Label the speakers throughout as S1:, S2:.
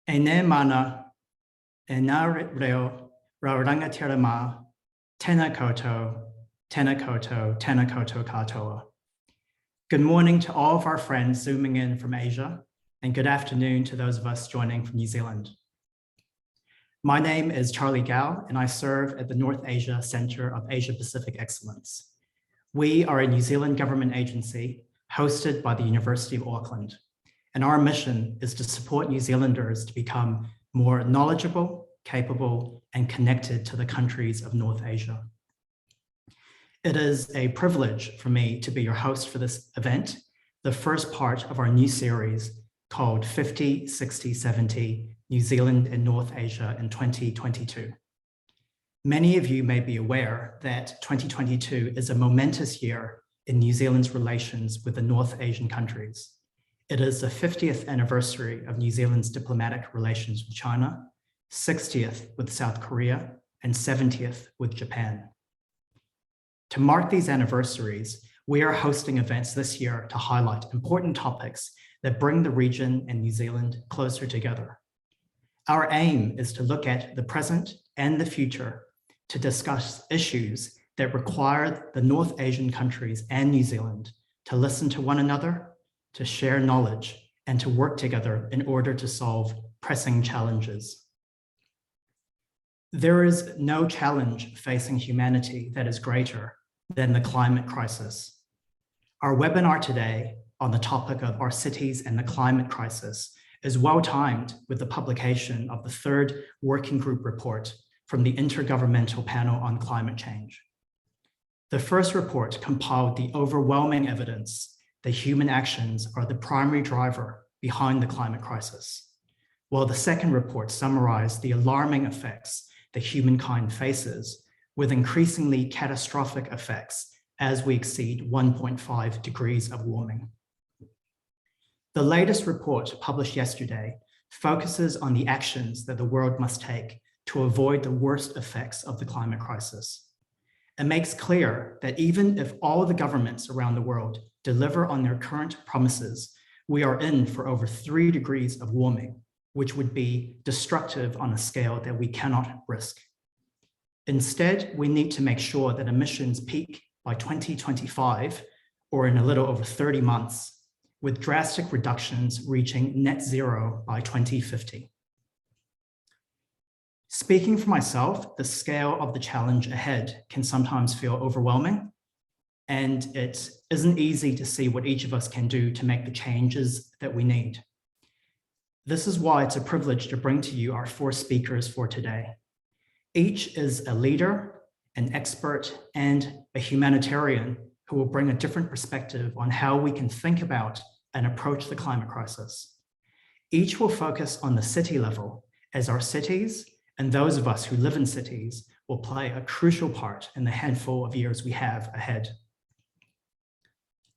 S1: E ne mana, e nā reo, rangatira mā, tēnā koutou, tēnā koutou, tēnā koutou katoa. Good morning to all of our friends zooming in from Asia, and good afternoon to those of us joining from New Zealand. My name is Charlie Gao, and I serve at the North Asia Center of Asia Pacific Excellence. We are a New Zealand government agency hosted by the University of Auckland, and our mission is to support New Zealanders to become more knowledgeable, capable, and connected to the countries of North Asia. It is a privilege for me to be your host for this event, the first part of our new series called 50, 60, 70, New Zealand and North Asia in 2022. Many of you may be aware that 2022 is a momentous year in New Zealand's relations with the North Asian countries. It is the 50th anniversary of New Zealand's diplomatic relations with China, 60th with South Korea, and 70th with Japan. To mark these anniversaries, we are hosting events this year to highlight important topics that bring the region and New Zealand closer together. Our aim is to look at the present and the future to discuss issues that require the North Asian countries and New Zealand to listen to one another, to share knowledge, and to work together in order to solve pressing challenges. There is no challenge facing humanity that is greater than the climate crisis. Our webinar today on the topic of our cities and the climate crisis is well-timed with the publication of the third working group report from the Intergovernmental Panel on Climate Change. The first report compiled the overwhelming evidence that human actions are the primary driver behind the climate crisis, while the second report summarized the alarming effects that humankind faces with increasingly catastrophic effects as we exceed 1.5 degrees of warming. The latest report published yesterday focuses on the actions that the world must take to avoid the worst effects of the climate crisis. It makes clear that even if all the governments around the world deliver on their current promises, we are in for over 3 degrees of warming, which would be destructive on a scale that we cannot risk. Instead, we need to make sure that emissions peak by 2025, or in a little over 30 months, with drastic reductions reaching net zero by 2050. Speaking for myself, the scale of the challenge ahead can sometimes feel overwhelming, and it isn't easy to see what each of us can do to make the changes that we need. This is why it's a privilege to bring to you our 4 speakers for today. Each is a leader, an expert, and a humanitarian who will bring a different perspective on how we can think about and approach the climate crisis. Each will focus on the city level, as our cities and those of us who live in cities will play a crucial part in the handful of years we have ahead.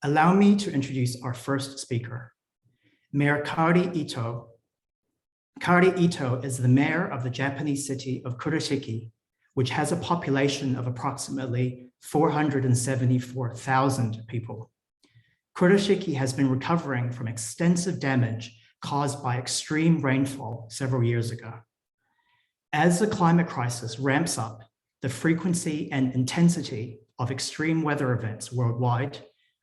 S1: Allow me to introduce our first speaker, Mayor Cardi Ito. Cardi Ito is the mayor of the Japanese city of Kurashiki, which has a population of approximately 474,000 people. Kurashiki has been recovering from extensive damage caused by extreme rainfall several years ago. As the climate crisis ramps up, the frequency and intensity of extreme weather events worldwide,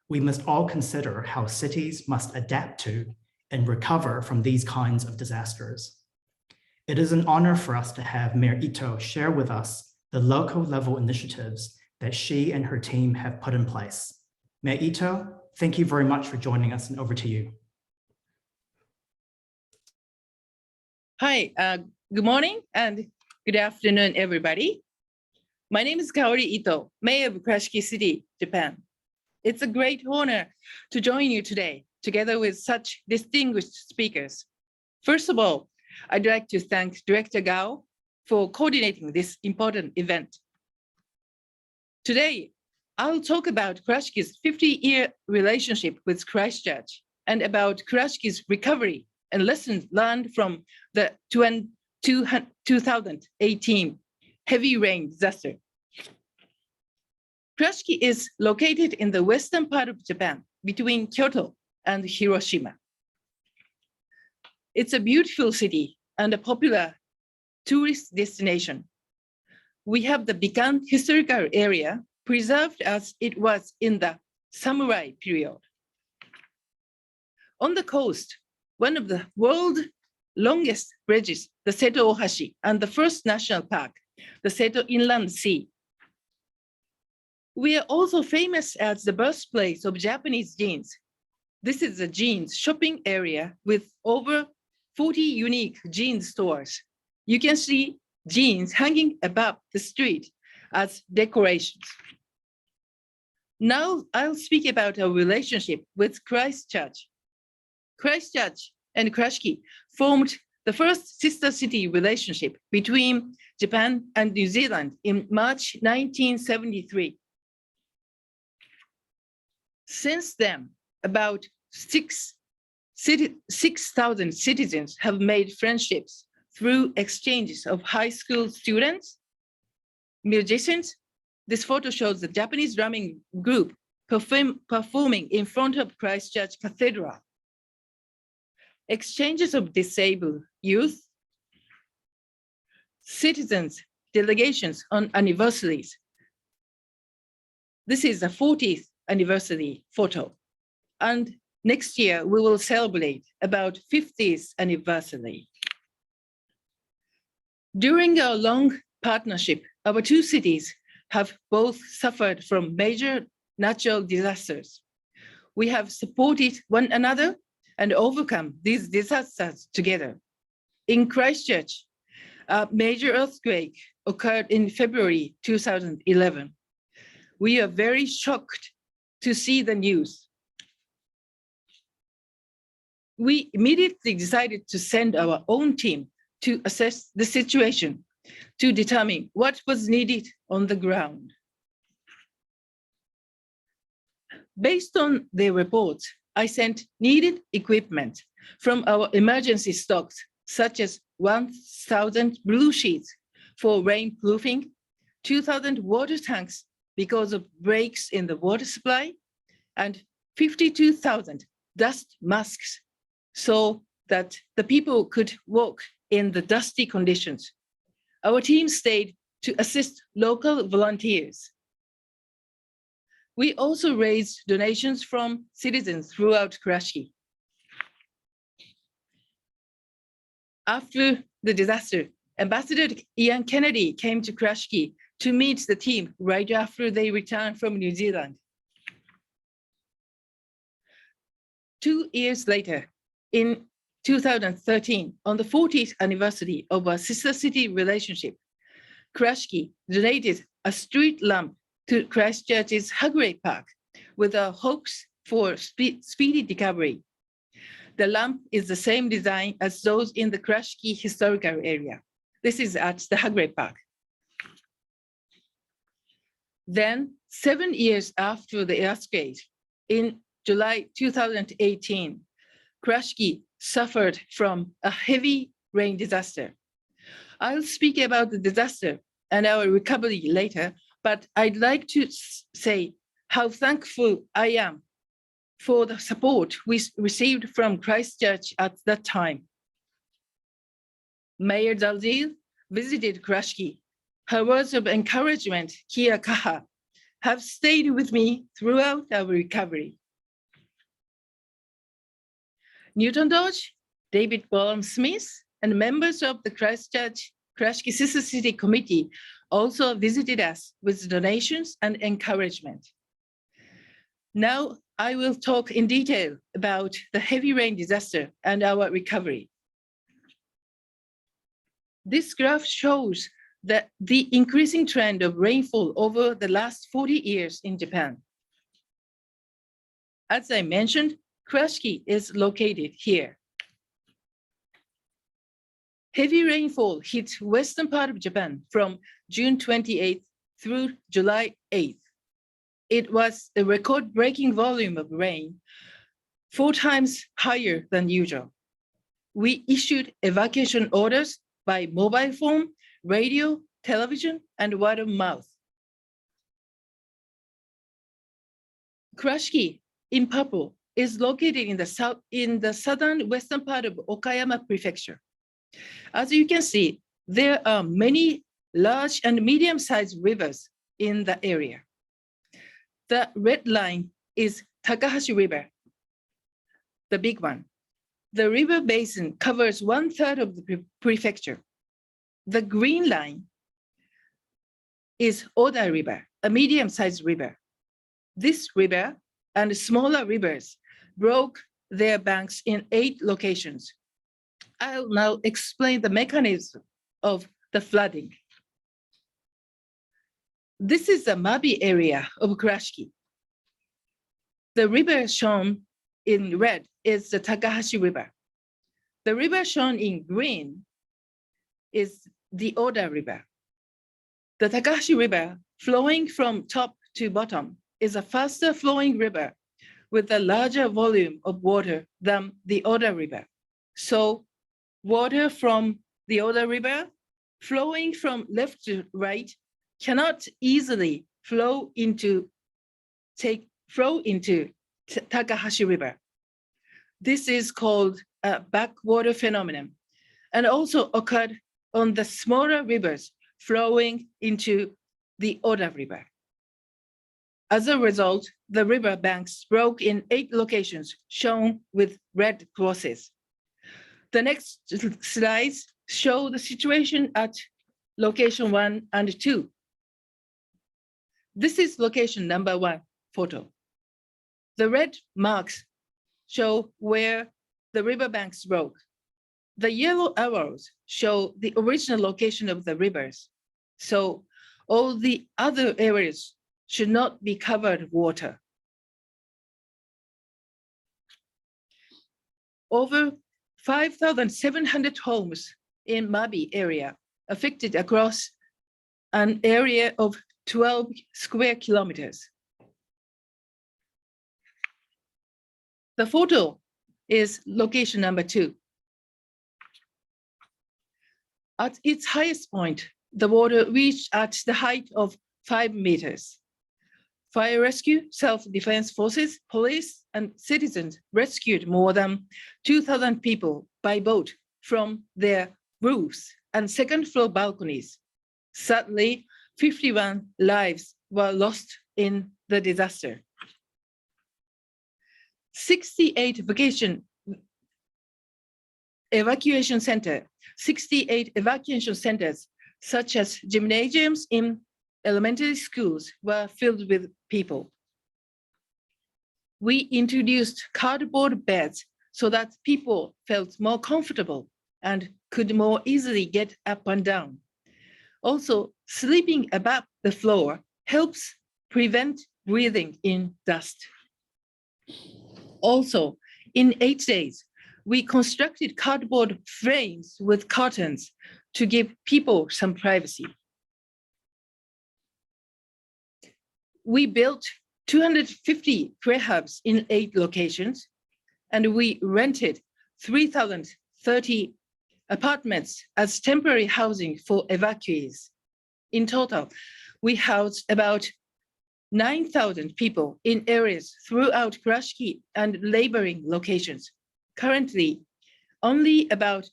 S1: we must all consider how cities must adapt to and recover from these kinds of disasters. It is an honor for us to have Mayor Ito share with us the local level initiatives that she and her team have put in place. Mayor Ito, thank you very much for joining us, and over to you.
S2: Hi, good morning and good afternoon, everybody. My name is Kaori Ito, Mayor of Kurashiki City, Japan. It's a great honor to join you today, together with such distinguished speakers. First of all, I'd like to thank Director Gao for coordinating this important event. Today, I'll talk about Kurashiki's 50-year relationship with Christchurch and about Kurashiki's recovery and lessons learned from the 2018 heavy rain disaster. Kurashiki is located in the western part of Japan, between Kyoto and Hiroshima. It's a beautiful city and a popular tourist destination. We have the Bikan historical area preserved as it was in the samurai period. On the coast, one of the world's longest bridges, the Seto Ohashi, and the first national park, the Seto Inland Sea. We are also famous as the birthplace of Japanese jeans. This is a jeans shopping area with over 40 unique jeans stores. You can see jeans hanging above the street as decorations. Now I'll speak about our relationship with Christchurch. Christchurch and Kurashiki formed the first sister city relationship between Japan and New Zealand in March 1973. Since then, about 6,000 citizens have made friendships through exchanges of high school students, musicians. This photo shows the Japanese drumming group performing in front of Christchurch Cathedral. Exchanges of disabled youth, citizens, delegations on anniversaries. This is the 40th anniversary photo. And next year, we will celebrate about 50th anniversary. During our long partnership, our two cities have both suffered from major natural disasters. We have supported one another and overcome these disasters together. In Christchurch, a major earthquake occurred in February 2011. We are very shocked to see the news. We immediately decided to send our own team to assess the situation to determine what was needed on the ground. Based on their reports, I sent needed equipment from our emergency stocks, such as 1,000 blue sheets for rainproofing, 2,000 water tanks because of breaks in the water supply, and 52,000 dust masks so that the people could walk in the dusty conditions. Our team stayed to assist local volunteers. We also raised donations from citizens throughout Kurashiki. After the disaster, Ambassador Ian Kennedy came to Kurashiki to meet the team right after they returned from New Zealand. 2 years later, in 2013, on the 40th anniversary of our sister city relationship, Kurashiki donated a street lamp to Christchurch's Hagley Park with our hopes for speedy recovery. The lamp is the same design as those in the Kurashiki historical area. This is at the Hagley Park. Then, 7 years after the earthquake, in July 2018, Kurashiki suffered from a heavy rain disaster. I'll speak about the disaster and our recovery later, but I'd like to say how thankful I am for the support we received from Christchurch at that time. Mayor Dalziel visited Kurashiki. Her words of encouragement, kia kaha, have stayed with me throughout our recovery. Newton Dodge, David Bolam Smith, and members of the Christchurch Kurashiki Sister City Committee also visited us with donations and encouragement. Now I will talk in detail about the heavy rain disaster and our recovery. This graph shows that the increasing trend of rainfall over the last 40 years in Japan. As I mentioned, Kurashiki is located here. Heavy rainfall hit western part of Japan from June 28th through July 8th. It was a record-breaking volume of rain, 4 times higher than usual. We issued evacuation orders by mobile phone, radio, television, and word of mouth. Kurashiki, in purple, is located in the southern western part of Okayama Prefecture. As you can see, there are many large and medium-sized rivers in the area. The red line is Takahashi River, the big one. The river basin covers 1/3 of the prefecture. The green line is Oda River, a medium-sized river. This river and smaller rivers broke their banks in 8 locations. I'll now explain the mechanism of the flooding. This is the Mabi area of Kurashiki. The river shown in red is the Takahashi River. The river shown in green is the Oda River. The Takahashi River, flowing from top to bottom, is a faster flowing river with a larger volume of water than the Oda River. So water from the Oda River flowing from left to right cannot easily flow into Takahashi River. This is called a backwater phenomenon and also occurred on the smaller rivers flowing into the Oda River. As a result, the river banks broke in 8 locations shown with red crosses. The next slides show the situation at location 1 and 2. This is location number 1 photo. The red marks show where the riverbanks broke. The yellow arrows show the original location of the rivers. So all the other areas should not be covered with water. Over 5,700 homes in Mabi area affected across an area of 12 square kilometers. The photo is location number 2. At its highest point, the water reached at the height of 5 meters. Fire rescue, self-defense forces, police, and citizens rescued more than 2,000 people by boat from their roofs and second-floor balconies. Sadly, 51 lives were lost in the disaster. 68 evacuation centers, such as gymnasiums in elementary schools, were filled with people. We introduced cardboard beds so that people felt more comfortable and could more easily get up and down. Also, sleeping above the floor helps prevent breathing in dust. Also, in 8 days, we constructed cardboard frames with curtains to give people some privacy. We built 250 prayer hubs in 8 locations, and we rented 3,030 apartments as temporary housing for evacuees. In total, we housed about 9,000 people in areas throughout Kurashiki and neighboring locations. Currently, only about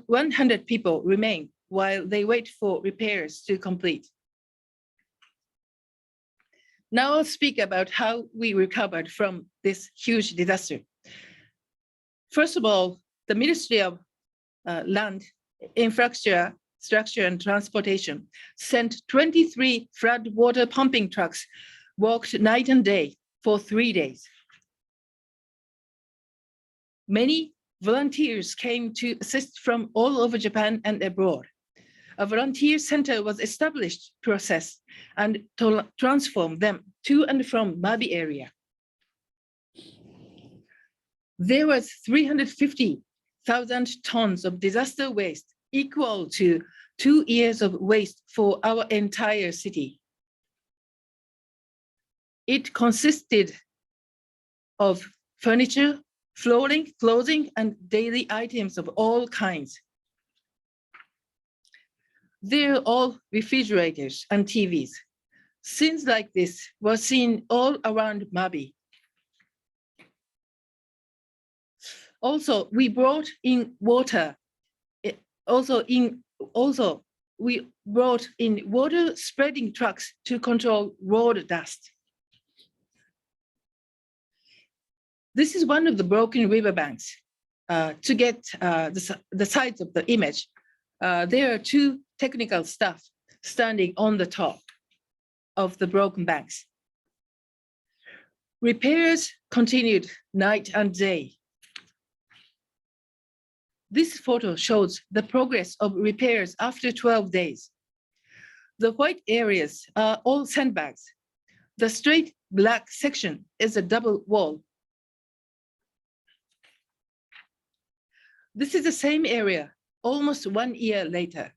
S2: 100 people remain while they wait for repairs to complete. Now I'll speak about how we recovered from this huge disaster. First of all, the Ministry of Land, Infrastructure, and Transportation sent 23 flood water pumping trucks, walked night and day for 3 days. Many volunteers came to assist from all over Japan and abroad. A volunteer center was established to assess and to transform them to and from Mabi area. There was 350,000 tons of disaster waste, equal to 2 years of waste for our entire city. It consisted of furniture, flooring, clothing, and daily items of all kinds. They're all refrigerators and TVs. Scenes like this were seen all around Mabi. Also, we brought in water Also, we brought in water spreading trucks to control road dust. This is one of the broken riverbanks. To get the size of the image, there are two technical staff standing on the top of the broken banks. Repairs continued night and day. This photo shows the progress of repairs after 12 days. The white areas are all sandbags. The straight black section is a double wall. This is the same area almost 1 year later.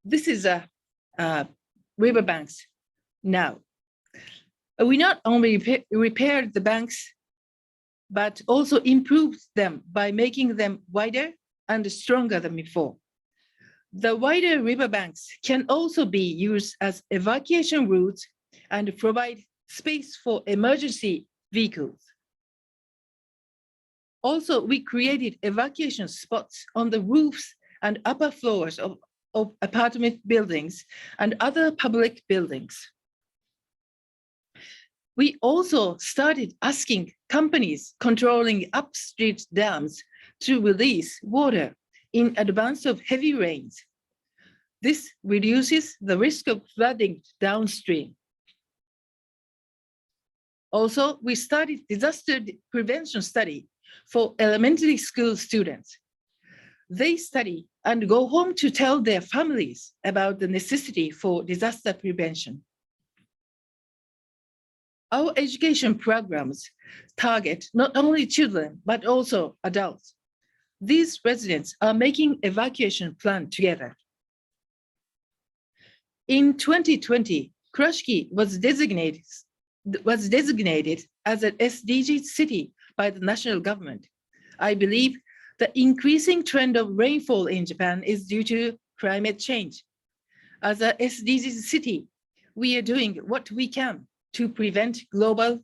S2: This is a riverbanks now. We not only repaired the banks, but also improved them by making them wider and stronger than before. The wider riverbanks can also be used as evacuation routes and provide space for emergency vehicles. Also, we created evacuation spots on the roofs and upper floors of apartment buildings and other public buildings. We also started asking companies controlling upstream dams to release water in advance of heavy rains. This reduces the risk of flooding downstream. Also, we started disaster prevention study for elementary school students. They study and go home to tell their families about the necessity for disaster prevention. Our education programs target not only children, but also adults. These residents are making evacuation plan together. In 2020, Kurashiki was designated as an SDGs city by the national government. I believe the increasing trend of rainfall in Japan is due to climate change. As a SDGs city, we are doing what we can to prevent global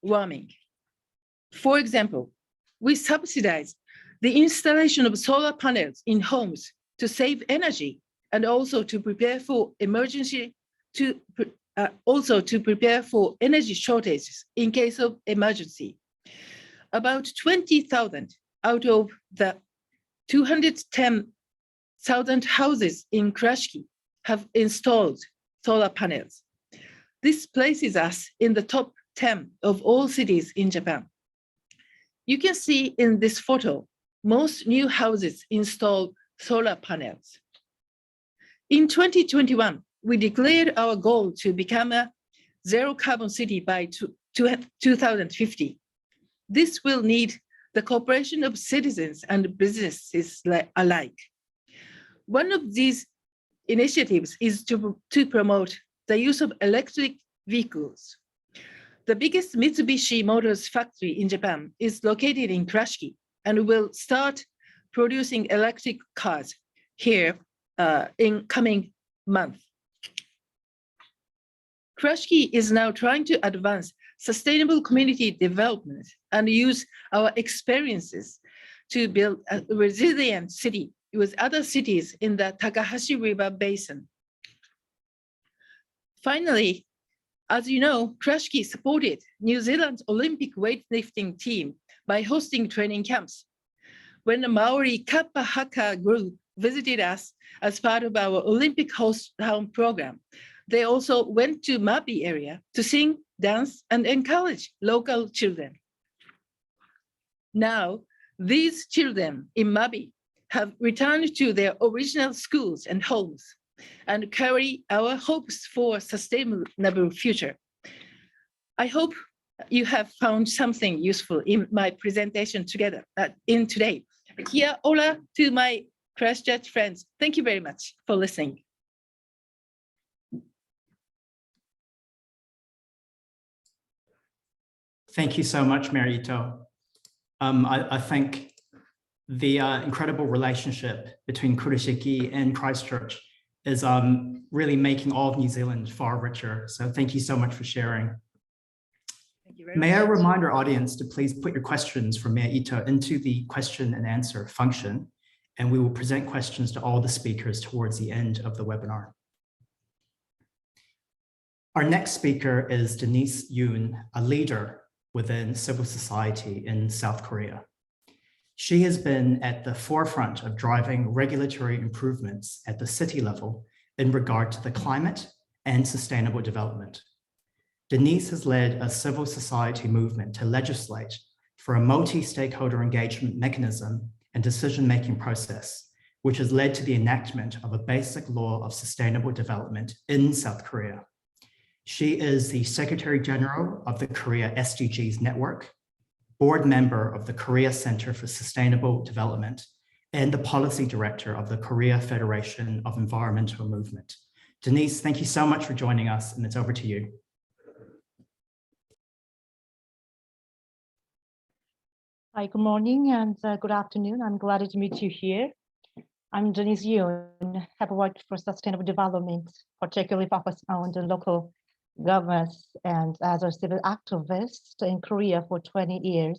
S2: warming. For example, we subsidize the installation of solar panels in homes to save energy and also to prepare for prepare for energy shortages in case of emergency. About 20,000 out of the 210,000 houses in Kurashiki have installed solar panels. This places us in the top 10 of all cities in Japan. You can see in this photo, most new houses install solar panels. In 2021, we declared our goal to become a zero carbon city by 2050. This will need the cooperation of citizens and businesses alike. One of these initiatives is to promote the use of electric vehicles. The biggest Mitsubishi Motors factory in Japan is located in Kurashiki and will start producing electric cars here in coming month. Kurashiki is now trying to advance sustainable community development and use our experiences to build a resilient city with other cities in the Takahashi River basin. Finally, as you know, Kurashiki supported New Zealand's Olympic weightlifting team by hosting training camps. When the Maori Kappa Haka group visited us as part of our Olympic host town program, they also went to Mabi area to sing, dance, and encourage local children. Now, these children in Mabi have returned to their original schools and homes and carry our hopes for a sustainable future. I hope you have found something useful in my presentation today. Kia ora to my Christchurch friends. Thank you very much for listening.
S1: Thank you so much, Mary Ito. I think the incredible relationship between Kurashiki and Christchurch is really making all of New Zealand far richer. So thank you so much for sharing.
S2: Thank you very
S1: May I
S2: much.
S1: remind our audience to please put your questions for Mayor Ito into the question and answer function, and we will present questions to all the speakers towards the end of the webinar. Our next speaker is Denise Yoon, a leader within civil society in South Korea. She has been at the forefront of driving regulatory improvements at the city level in regard to the climate and sustainable development. Denise has led a civil society movement to legislate for a multi-stakeholder engagement mechanism and decision-making process, which has led to the enactment of a basic law of sustainable development in South Korea. She is the Secretary General of the Korea SDGs Network, board member of the Korea Center for Sustainable Development, and the policy director of the Korea Federation of Environmental Movement. Denise, thank you so much for joining us, and it's over to you.
S3: Hi, good morning and good afternoon. I'm glad to meet you here. I'm Denise Yoon, have worked for sustainable development, particularly focused on the local governments and as a civil activist in Korea for 20 years.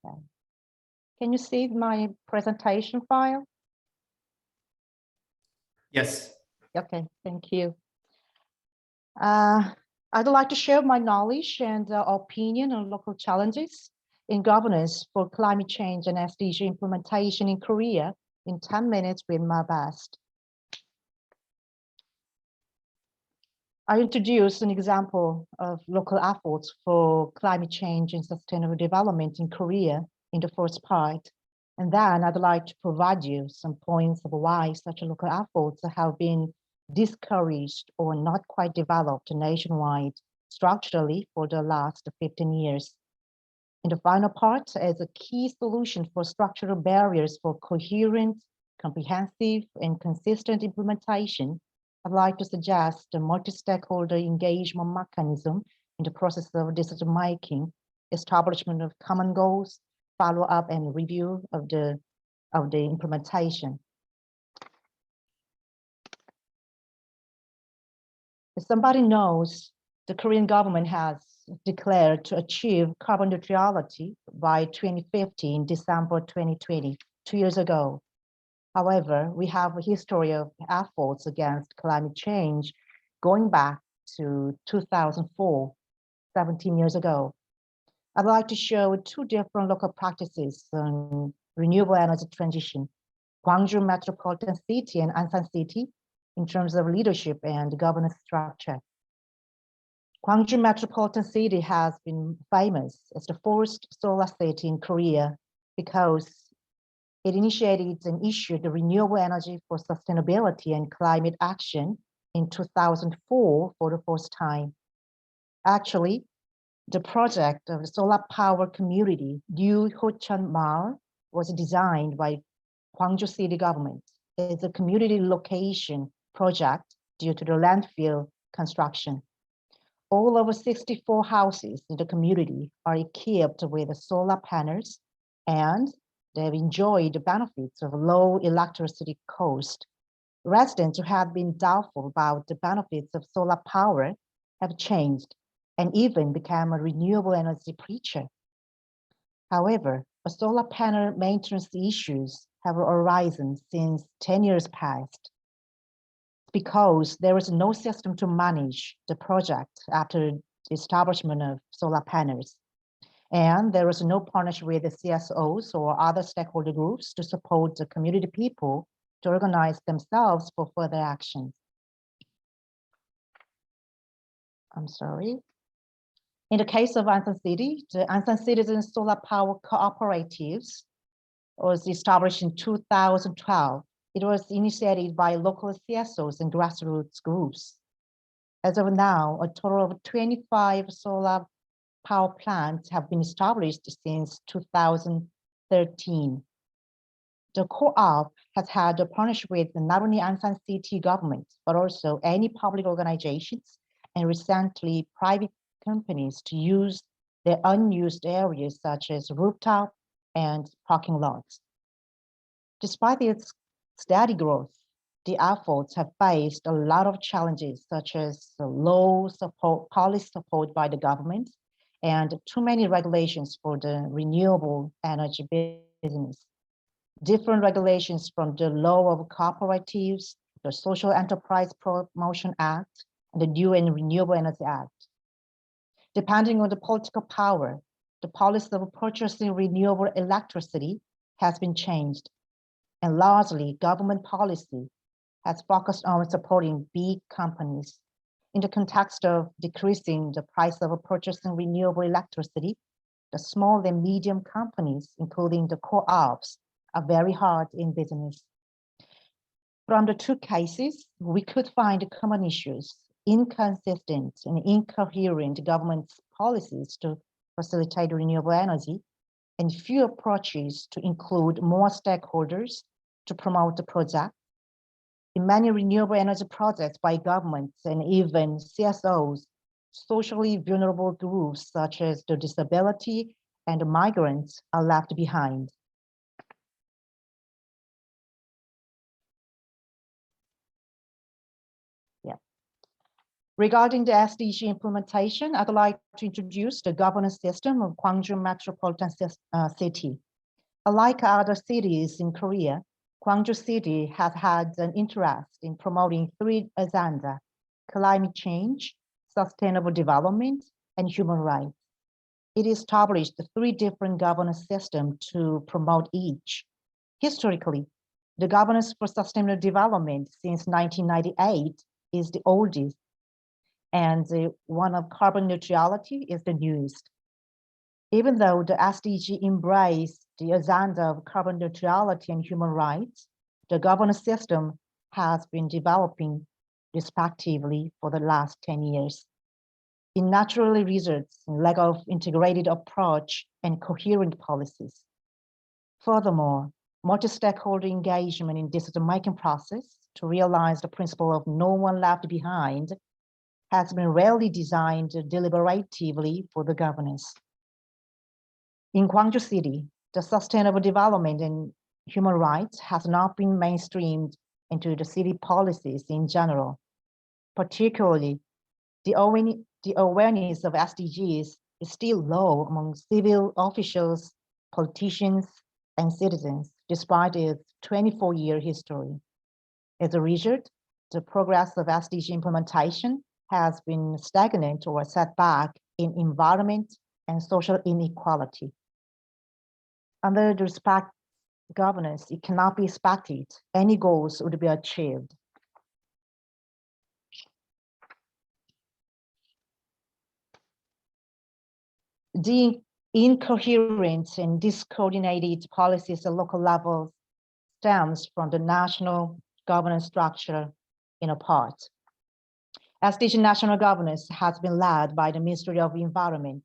S3: Okay. Can you see my presentation file?
S1: Yes.
S3: Okay, thank you. I'd like to share my knowledge and opinion on local challenges in governance for climate change and SDG implementation in Korea in 10 minutes with my best. I introduce an example of local efforts for climate change and sustainable development in Korea in the first part. And then I'd like to provide you some points of why such local efforts have been discouraged or not quite developed nationwide structurally for the last 15 years. In the final part, as a key solution for structural barriers for coherent, comprehensive, and consistent implementation, I'd like to suggest a multi-stakeholder engagement mechanism in the process of decision-making, establishment of common goals, follow-up and review of the implementation. As somebody knows, the Korean government has declared to achieve carbon neutrality by 2050 in December 2020, 2 years ago. However, we have a history of efforts against climate change going back to 2004, 17 years ago. I'd like to show two different local practices on renewable energy transition, Guangzhou Metropolitan City and Ansan City, in terms of leadership and governance structure. Guangzhou Metropolitan City has been famous as the first solar city in Korea because it initiated and issued the renewable energy for sustainability and climate action in 2004 for the first time. Actually, the project of the solar power community, New Hocheon Maor, was designed by Guangzhou City government as a community location project due to the landfill construction. All over 64 houses in the community are equipped with solar panels, and they have enjoyed the benefits of low electricity cost. Residents who had been doubtful about the benefits of solar power have changed and even become a renewable energy preacher. However, solar panel maintenance issues have arisen since 10 years past because there is no system to manage the project after the establishment of solar panels. And there is no partnership with the CSOs or other stakeholder groups to support the community people to organize themselves for further action. I'm sorry. In the case of Ansan City, the Ansan Citizen Solar Power Cooperatives was established in 2012. It was initiated by local CSOs and grassroots groups. As of now, a total of 25 solar power plants have been established since 2013. The co-op has had a partnership with not only Ansan City government, but also any public organizations and recently private companies to use their unused areas such as rooftop and parking lots. Despite its steady growth, the efforts have faced a lot of challenges, such as the low policy support by the government and too many regulations for the renewable energy business. Different regulations from the law of cooperatives, the Social Enterprise Promotion Act, and the New and Renewable Energy Act. Depending on the political power, the policy of purchasing renewable electricity has been changed, and largely government policy has focused on supporting big companies. In the context of decreasing the price of purchasing renewable electricity, the small and medium companies, including the co-ops, are very hard in business. From the two cases, we could find common issues: inconsistent and incoherent government policies to facilitate renewable energy, and few approaches to include more stakeholders to promote the project. In many renewable energy projects by governments and even CSOs, socially vulnerable groups such as the disability and the migrants are left behind. Regarding the SDG implementation, I'd like to introduce the governance system of Guangzhou Metropolitan City. Unlike other cities in Korea, Guangzhou City has had an interest in promoting three agendas: climate change, sustainable development, and human rights. It established three different governance systems to promote each. Historically, the governance for sustainable development since 1998 is the oldest, and the one of carbon neutrality is the newest. Even though the SDG embraced the agenda of carbon neutrality and human rights, the governance system has been developing respectively for the last 10 years. It naturally results in lack of integrated approach and coherent policies. Furthermore, multi-stakeholder engagement in decision-making process to realize the principle of no one left behind has been rarely designed deliberatively for the governance. In Guangzhou City, the sustainable development and human rights has not been mainstreamed into the city policies in general. Particularly, the awareness of SDGs is still low among civil officials, politicians, and citizens, despite its 24-year history. As a result, the progress of SDG implementation has been stagnant or set back in environment and social inequality. Under the respect governance, it cannot be expected any goals would be achieved. The incoherent and discoordinated policies at local level stems from the national governance structure in a part. SDG national governance has been led by the Ministry of Environment.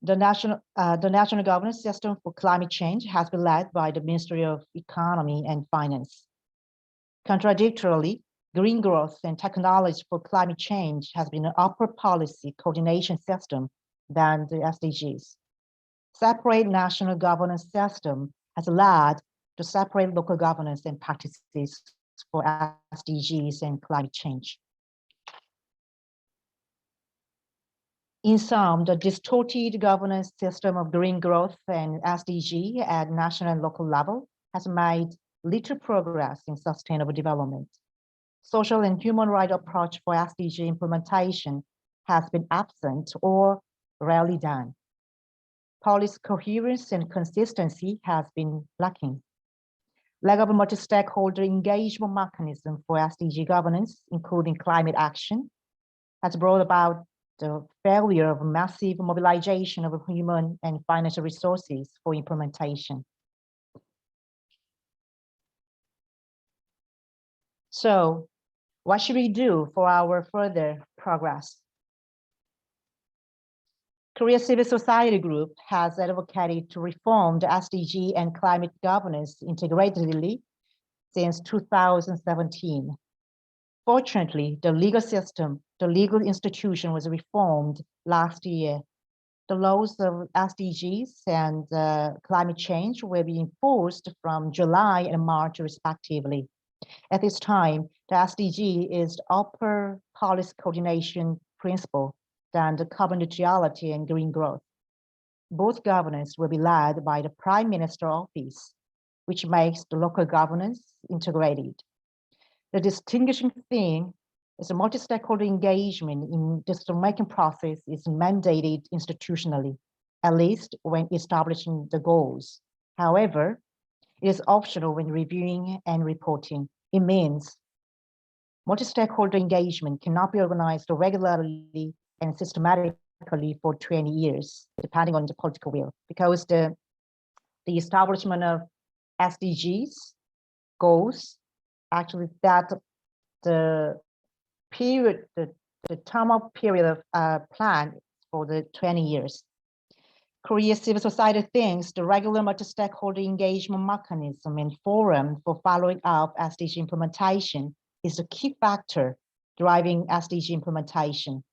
S3: The national governance system for climate change has been led by the Ministry of Economy and Finance. Contradictorily, green growth and technology for climate change has been an upper policy coordination system than the SDGs. Separate national governance system has led to separate local governance and practices for SDGs and climate change. In sum, the distorted governance system of green growth and SDG at national and local level has made little progress in sustainable development. Social and human rights approach for SDG implementation has been absent or rarely done. Policy coherence and consistency has been lacking. Lack of a multi-stakeholder engagement mechanism for SDG governance, including climate action, has brought about the failure of massive mobilization of human and financial resources for implementation. So, what should we do for our further progress? Korea Civil Society Group has advocated to reform the SDG and climate governance integratedly since 2017. Fortunately, the legal system, the legal institution was reformed last year. The laws of SDGs and climate change will be enforced from July and March respectively. At this time, the SDG is the upper policy coordination principle than the carbon neutrality and green growth. Both governance will be led by the Prime Minister office, which makes the local governance integrated. The distinguishing thing is a multi-stakeholder engagement in decision-making process is mandated institutionally, at least when establishing the goals. However, it is optional when reviewing and reporting. It means multi-stakeholder engagement cannot be organized regularly and systematically for 20 years, depending on the political will, because the establishment of SDGs goals, actually that the period, the term of period of plan for the 20 years. Korea's civil society thinks the regular multi-stakeholder engagement mechanism and forum for following up SDG implementation is the key factor driving SDG implementation.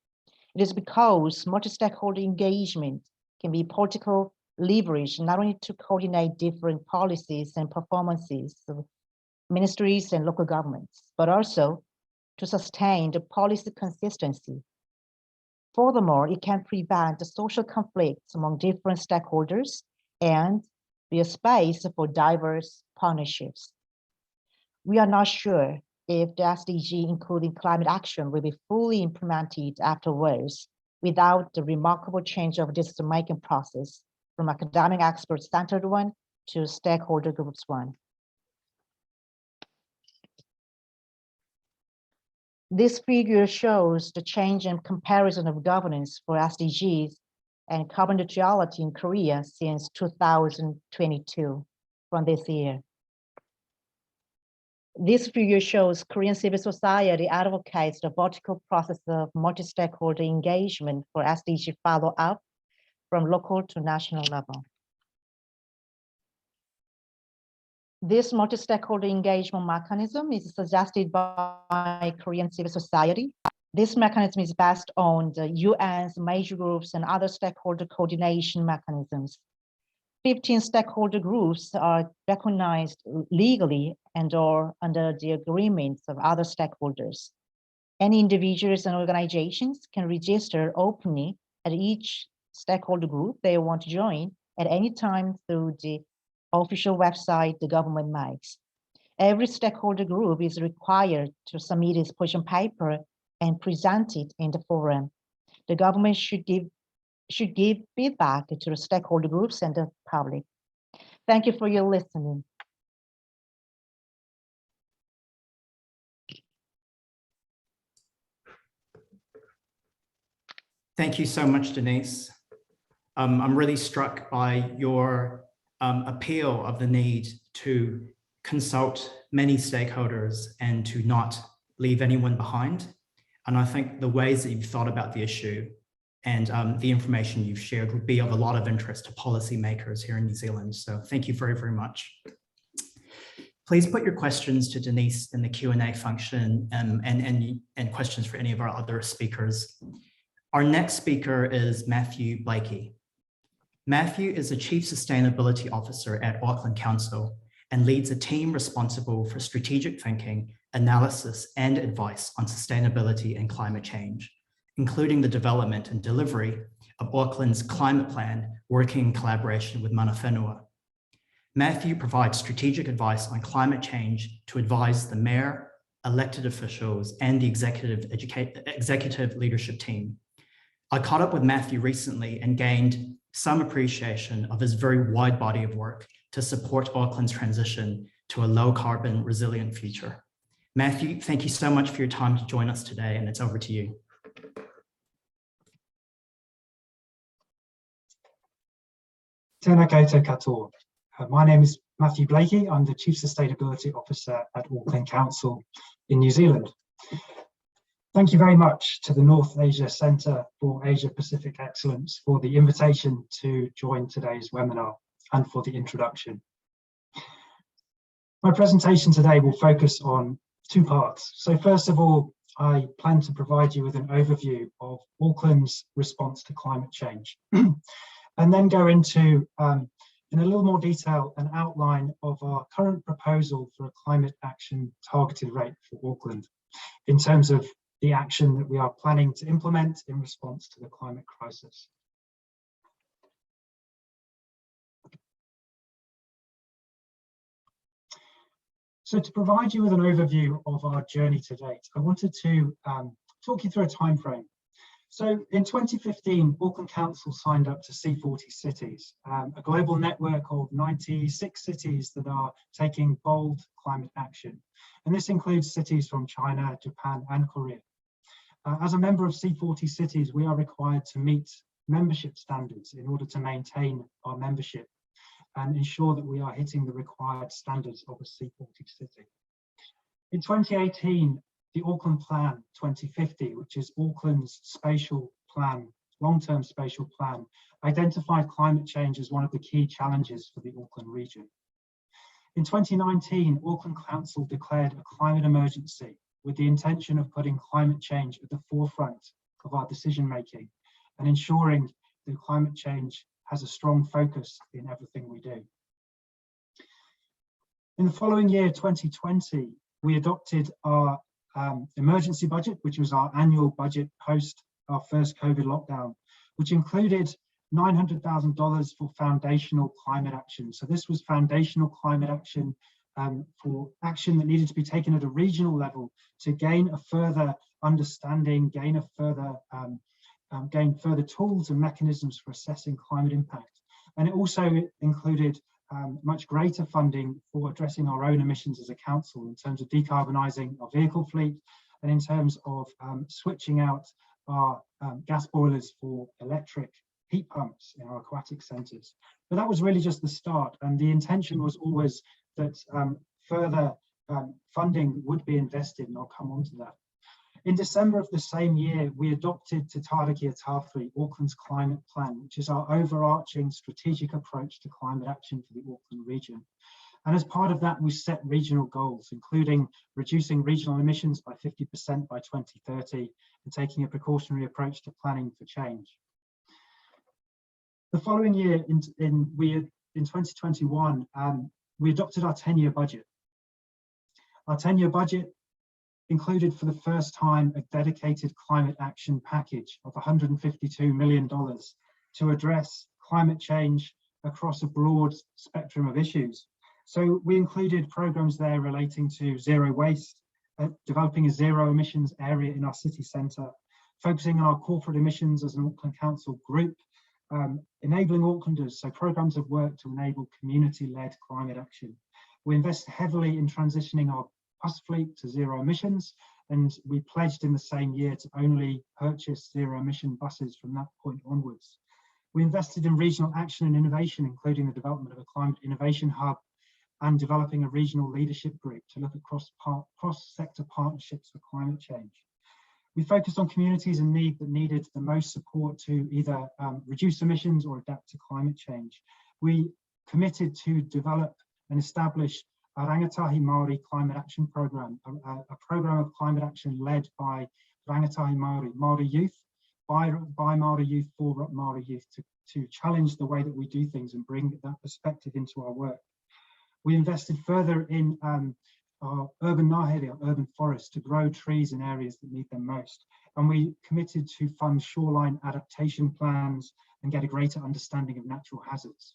S3: It is because multi-stakeholder engagement can be political leverage, not only to coordinate different policies and performances of ministries and local governments, but also to sustain the policy consistency. Furthermore, it can prevent the social conflicts among different stakeholders and be a space for diverse partnerships. We are not sure if the SDG, including climate action, will be fully implemented afterwards without the remarkable change of decision-making process from academic expert-centered one to stakeholder groups one. This figure shows the change in comparison of governance for SDGs and carbon neutrality in Korea since 2022 from this year. This figure shows Korean civil society advocates the vertical process of multi-stakeholder engagement for SDG follow-up from local to national level. This multi-stakeholder engagement mechanism is suggested by Korean civil society. This mechanism is based on the UN's major groups and other stakeholder coordination mechanisms. 15 stakeholder groups are recognized legally and or under the agreements of other stakeholders. Any individuals and organizations can register openly at each stakeholder group they want to join at any time through the official website the government makes. Every stakeholder group is required to submit its position paper and present it in the forum. The government should give feedback to the stakeholder groups and the public. Thank you for your listening.
S1: Thank you so much, Denise. I'm really struck by your appeal of the need to consult many stakeholders and to not leave anyone behind. And I think the ways that you've thought about the issue and the information you've shared would be of a lot of interest to policymakers here in New Zealand. So thank you very, very much. Please put your questions to Denise in the Q&A function and questions for any of our other speakers. Our next speaker is Matthew Blaikie. Matthew is the Chief Sustainability Officer at Auckland Council and leads a team responsible for strategic thinking, analysis, and advice on sustainability and climate change, including the development and delivery of Auckland's climate plan, working in collaboration with Mana Whenua. Matthew provides strategic advice on climate change to advise the mayor, elected officials, and the executive leadership team. I caught up with Matthew recently and gained some appreciation of his very wide body of work to support Auckland's transition to a low carbon resilient future. Matthew, thank you so much for your time to join us today, and it's over to you.
S4: Tēnā koutou katoa. My name is Matthew Blaikie. I'm the Chief Sustainability Officer at Auckland Council in New Zealand. Thank you very much to the North Asia Centre for Asia Pacific Excellence for the invitation to join today's webinar and for the introduction. My presentation today will focus on two parts. So first of all, I plan to provide you with an overview of Auckland's response to climate change, and then go into, in a little more detail, an outline of our current proposal for a climate action targeted rate for Auckland, in terms of the action that we are planning to implement in response to the climate crisis. So to provide you with an overview of our journey to date, I wanted to talk you through a time frame. So in 2015, Auckland Council signed up to C40 cities, a global network of 96 cities that are taking bold climate action. And this includes cities from China, Japan, and Korea. As a member of C40 cities, we are required to meet membership standards in order to maintain our membership and ensure that we are hitting the required standards of a C40 city. In 2018, the Auckland Plan 2050, which is Auckland's spatial plan, long-term spatial plan, identified climate change as one of the key challenges for the Auckland region. In 2019, Auckland Council declared a climate emergency with the intention of putting climate change at the forefront of our decision-making and ensuring that climate change has a strong focus in everything we do. In the following year, 2020, we adopted our emergency budget, which was our annual budget post our first COVID lockdown, which included $900,000 for foundational climate action. So this was foundational climate action for action that needed to be taken at a regional level to gain a further understanding, gain further tools and mechanisms for assessing climate impact. And it also included much greater funding for addressing our own emissions as a council in terms of decarbonising our vehicle fleet and in terms of switching out our gas boilers for electric heat pumps in our aquatic centres. But that was really just the start, and the intention was always that further funding would be invested, and I'll come on to that. In December of the same year, we adopted Te Tariki Atawhiri, Auckland's climate plan, which is our overarching strategic approach to climate action for the Auckland region. And as part of that, we set regional goals, including reducing regional emissions by 50% by 2030 and taking a precautionary approach to planning for change. The following year, in 2021, we adopted our 10-year budget. Our 10-year budget included for the first time a dedicated climate action package of $152 million to address climate change across a broad spectrum of issues. So we included programs there relating to zero waste, developing a zero emissions area in our city centre, focusing on our corporate emissions as an Auckland Council group, enabling Aucklanders, so programs of work to enable community-led climate action. We invest heavily in transitioning our bus fleet to zero emissions, and we pledged in the same year to only purchase zero emission buses from that point onwards. We invested in regional action and innovation, including the development of a climate innovation hub and developing a regional leadership group to look at cross-sector partnerships for climate change. We focused on communities in need that needed the most support to either reduce emissions or adapt to climate change. We committed to develop and establish a Rangatahi Maori Climate Action Programme, a programme of climate action led by Rangatahi Maori youth, by Maori youth, for Maori youth, to challenge the way that we do things and bring that perspective into our work. We invested further in our urban ngahere, our urban forests, to grow trees in areas that need them most. And we committed to fund shoreline adaptation plans and get a greater understanding of natural hazards.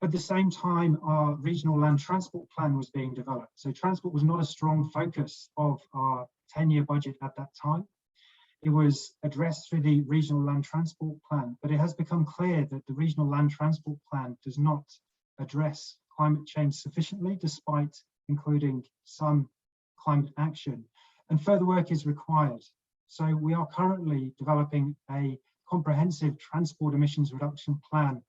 S4: At the same time, our regional land transport plan was being developed. So transport was not a strong focus of our 10-year budget at that time. It was addressed through the regional land transport plan, but it has become clear that the regional land transport plan does not address climate change sufficiently, despite including some climate action, and further work is required. So we are currently developing a comprehensive transport emissions reduction plan,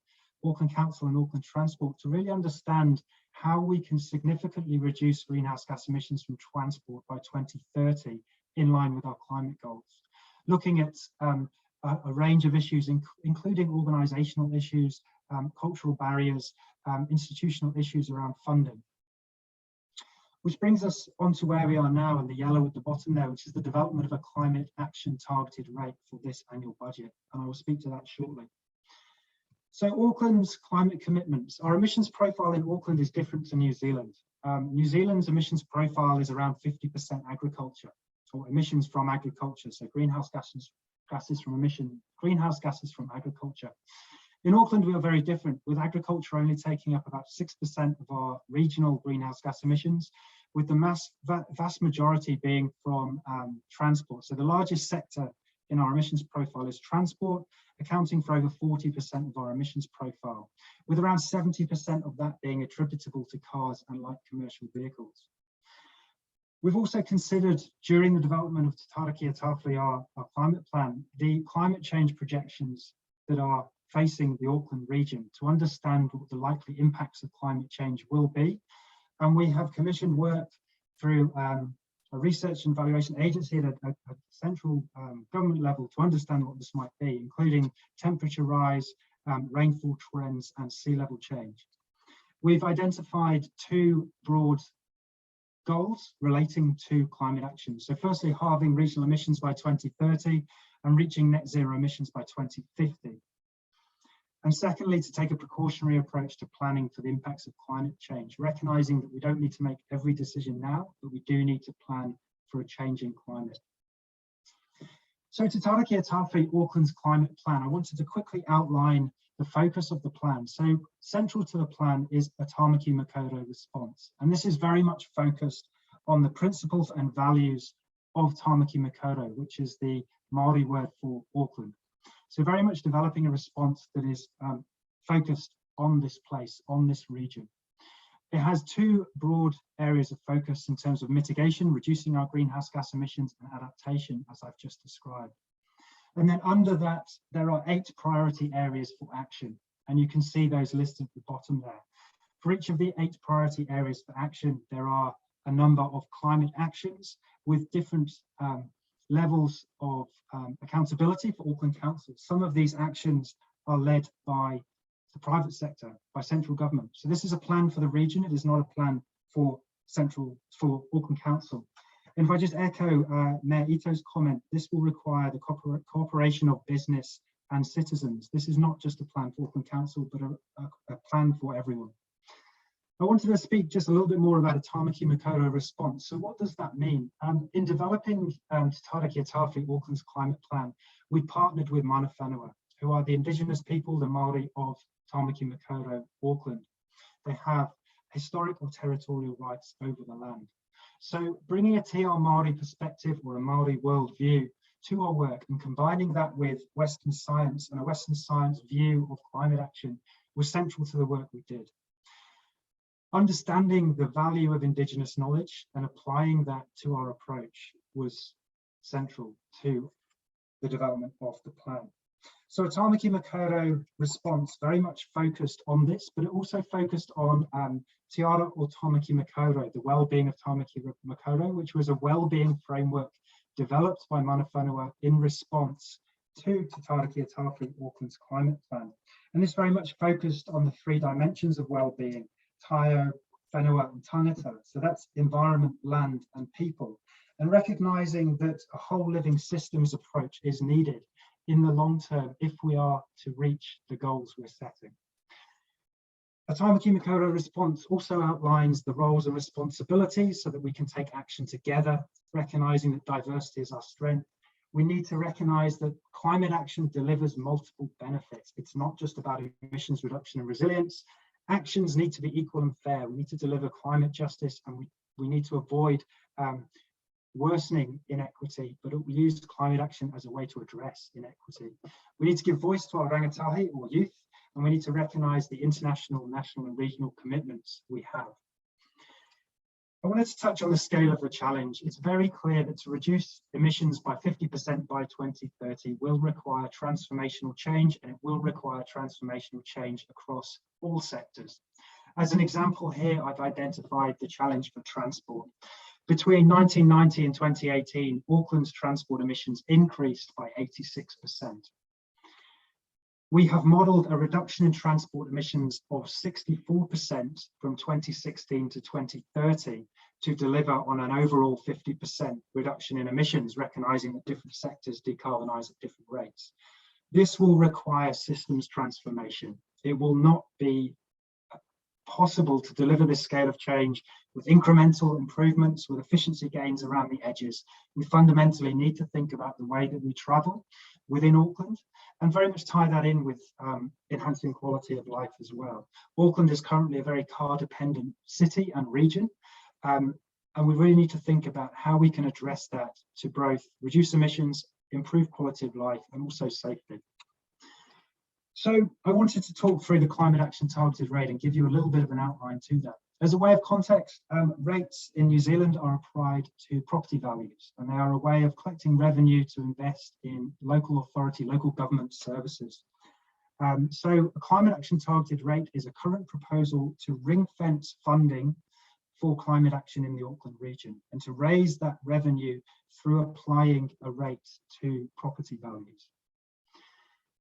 S4: Auckland Council and Auckland Transport, to really understand how we can significantly reduce greenhouse gas emissions from transport by 2030 in line with our climate goals. Looking at a range of issues, including organisational issues, cultural barriers, institutional issues around funding. Which brings us on to where we are now in the yellow at the bottom there, which is the development of a climate action targeted rate for this annual budget. And I will speak to that shortly. So Auckland's climate commitments. Our emissions profile in Auckland is different to New Zealand. New Zealand's emissions profile is around 50% agriculture, or emissions from agriculture. So greenhouse gases from agriculture. In Auckland, we are very different, with agriculture only taking up about 6% of our regional greenhouse gas emissions, with the vast majority being from transport. So the largest sector in our emissions profile is transport, accounting for over 40% of our emissions profile, with around 70% of that being attributable to cars and light commercial vehicles. We've also considered, during the development of Takahashi River, our climate plan, the climate change projections that are facing the Auckland region to understand what the likely impacts of climate change will be. And we have commissioned work through a research and evaluation agency at a central government level to understand what this might be, including temperature rise, rainfall trends, and sea level change. We've identified two broad goals relating to climate action. So firstly, halving regional emissions by 2030 and reaching net zero emissions by 2050. And secondly, to take a precautionary approach to planning for the impacts of climate change, recognizing that we don't need to make every decision now, but we do need to plan for a changing climate. So to Takahashi River, Auckland's climate plan, I wanted to quickly outline the focus of the plan. So central to the plan is a Tamaki Makaurau response. And this is very much focused on the principles and values of Tamaki Makaurau, which is the Maori word for Auckland. So very much developing a response that is focused on this place, on this region. It has two broad areas of focus in terms of mitigation, reducing our greenhouse gas emissions, and adaptation, as I've just described. And then under that, there are 8 priority areas for action. And you can see those listed at the bottom there. For each of the 8 priority areas for action, there are a number of climate actions with different levels of accountability for Auckland Council. Some of these actions are led by the private sector, by central government. So this is a plan for the region. It is not a plan for Auckland Council. And if I just echo Mayor Ito's comment, this will require the cooperation of business and citizens. This is not just a plan for Auckland Council, but a plan for everyone. I wanted to speak just a little bit more about a Tamaki Makaurau response. So what does that mean? In developing Takahashi River, Auckland's climate plan, we partnered with Mana Whenua, who are the indigenous people, the Maori of Tamaki Makaurau, Auckland. They have historic or territorial rights over the land. So bringing a Te Ao Māori perspective or a Maori worldview to our work and combining that with Western science and a Western science view of climate action was central to the work we did. Understanding the value of Indigenous knowledge and applying that to our approach was central to the development of the plan. So a Tamaki Makaurau response very much focused on this, but it also focused on Te Ara o Tamaki Makaurau, the well-being of Tamaki Makaurau, which was a well-being framework developed by Mana Whenua in response to Takahashi River, Auckland's climate plan. And this very much focused on the 3 dimensions of well-being: Taio, Whenua, and Tangata. So that's environment, land, and people. And recognizing that a whole living systems approach is needed in the long term if we are to reach the goals we're setting. A Tamaki Makaurau response also outlines the roles and responsibilities so that we can take action together, recognizing that diversity is our strength. We need to recognize that climate action delivers multiple benefits. It's not just about emissions reduction and resilience. Actions need to be equal and fair. We need to deliver climate justice, and we need to avoid worsening inequity, but we use climate action as a way to address inequity. We need to give voice to our rangatahi or youth, and we need to recognise the international, national and regional commitments we have. I wanted to touch on the scale of the challenge. It's very clear that to reduce emissions by 50% by 2030 will require transformational change, and it will require transformational change across all sectors. As an example here, I've identified the challenge for transport. Between 1990 and 2018, Auckland's transport emissions increased by 86%. We have modelled a reduction in transport emissions of 64% from 2016 to 2030 to deliver on an overall 50% reduction in emissions, recognizing that different sectors decarbonize at different rates. This will require systems transformation. It will not be possible to deliver this scale of change with incremental improvements, with efficiency gains around the edges. We fundamentally need to think about the way that we travel within Auckland and very much tie that in with enhancing quality of life as well. Auckland is currently a very car-dependent city and region, and we really need to think about how we can address that to both reduce emissions, improve quality of life, and also safety. So I wanted to talk through the climate action targeted rate and give you a little bit of an outline to that. As a way of context, rates in New Zealand are applied to property values, and they are a way of collecting revenue to invest in local authority, local government services. So a climate action targeted rate is a current proposal to ring fence funding for climate action in the Auckland region and to raise that revenue through applying a rate to property values.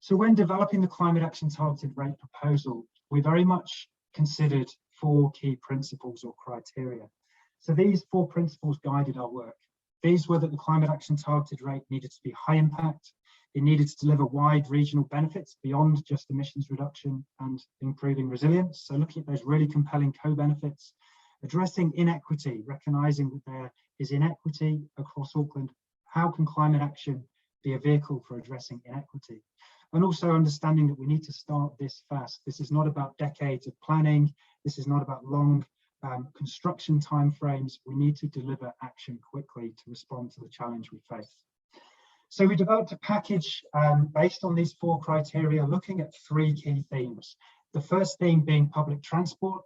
S4: So when developing the climate action targeted rate proposal, we very much considered 4 key principles or criteria. So these 4 principles guided our work. These were that the climate action targeted rate needed to be high impact. It needed to deliver wide regional benefits beyond just emissions reduction and improving resilience. So looking at those really compelling co-benefits, addressing inequity, recognizing that there is inequity across Auckland. How can climate action be a vehicle for addressing inequity? And also understanding that we need to start this fast. This is not about decades of planning. This is not about long construction timeframes. We need to deliver action quickly to respond to the challenge we face. So we developed a package based on these 4 criteria, looking at 3 key themes. The first theme being public transport.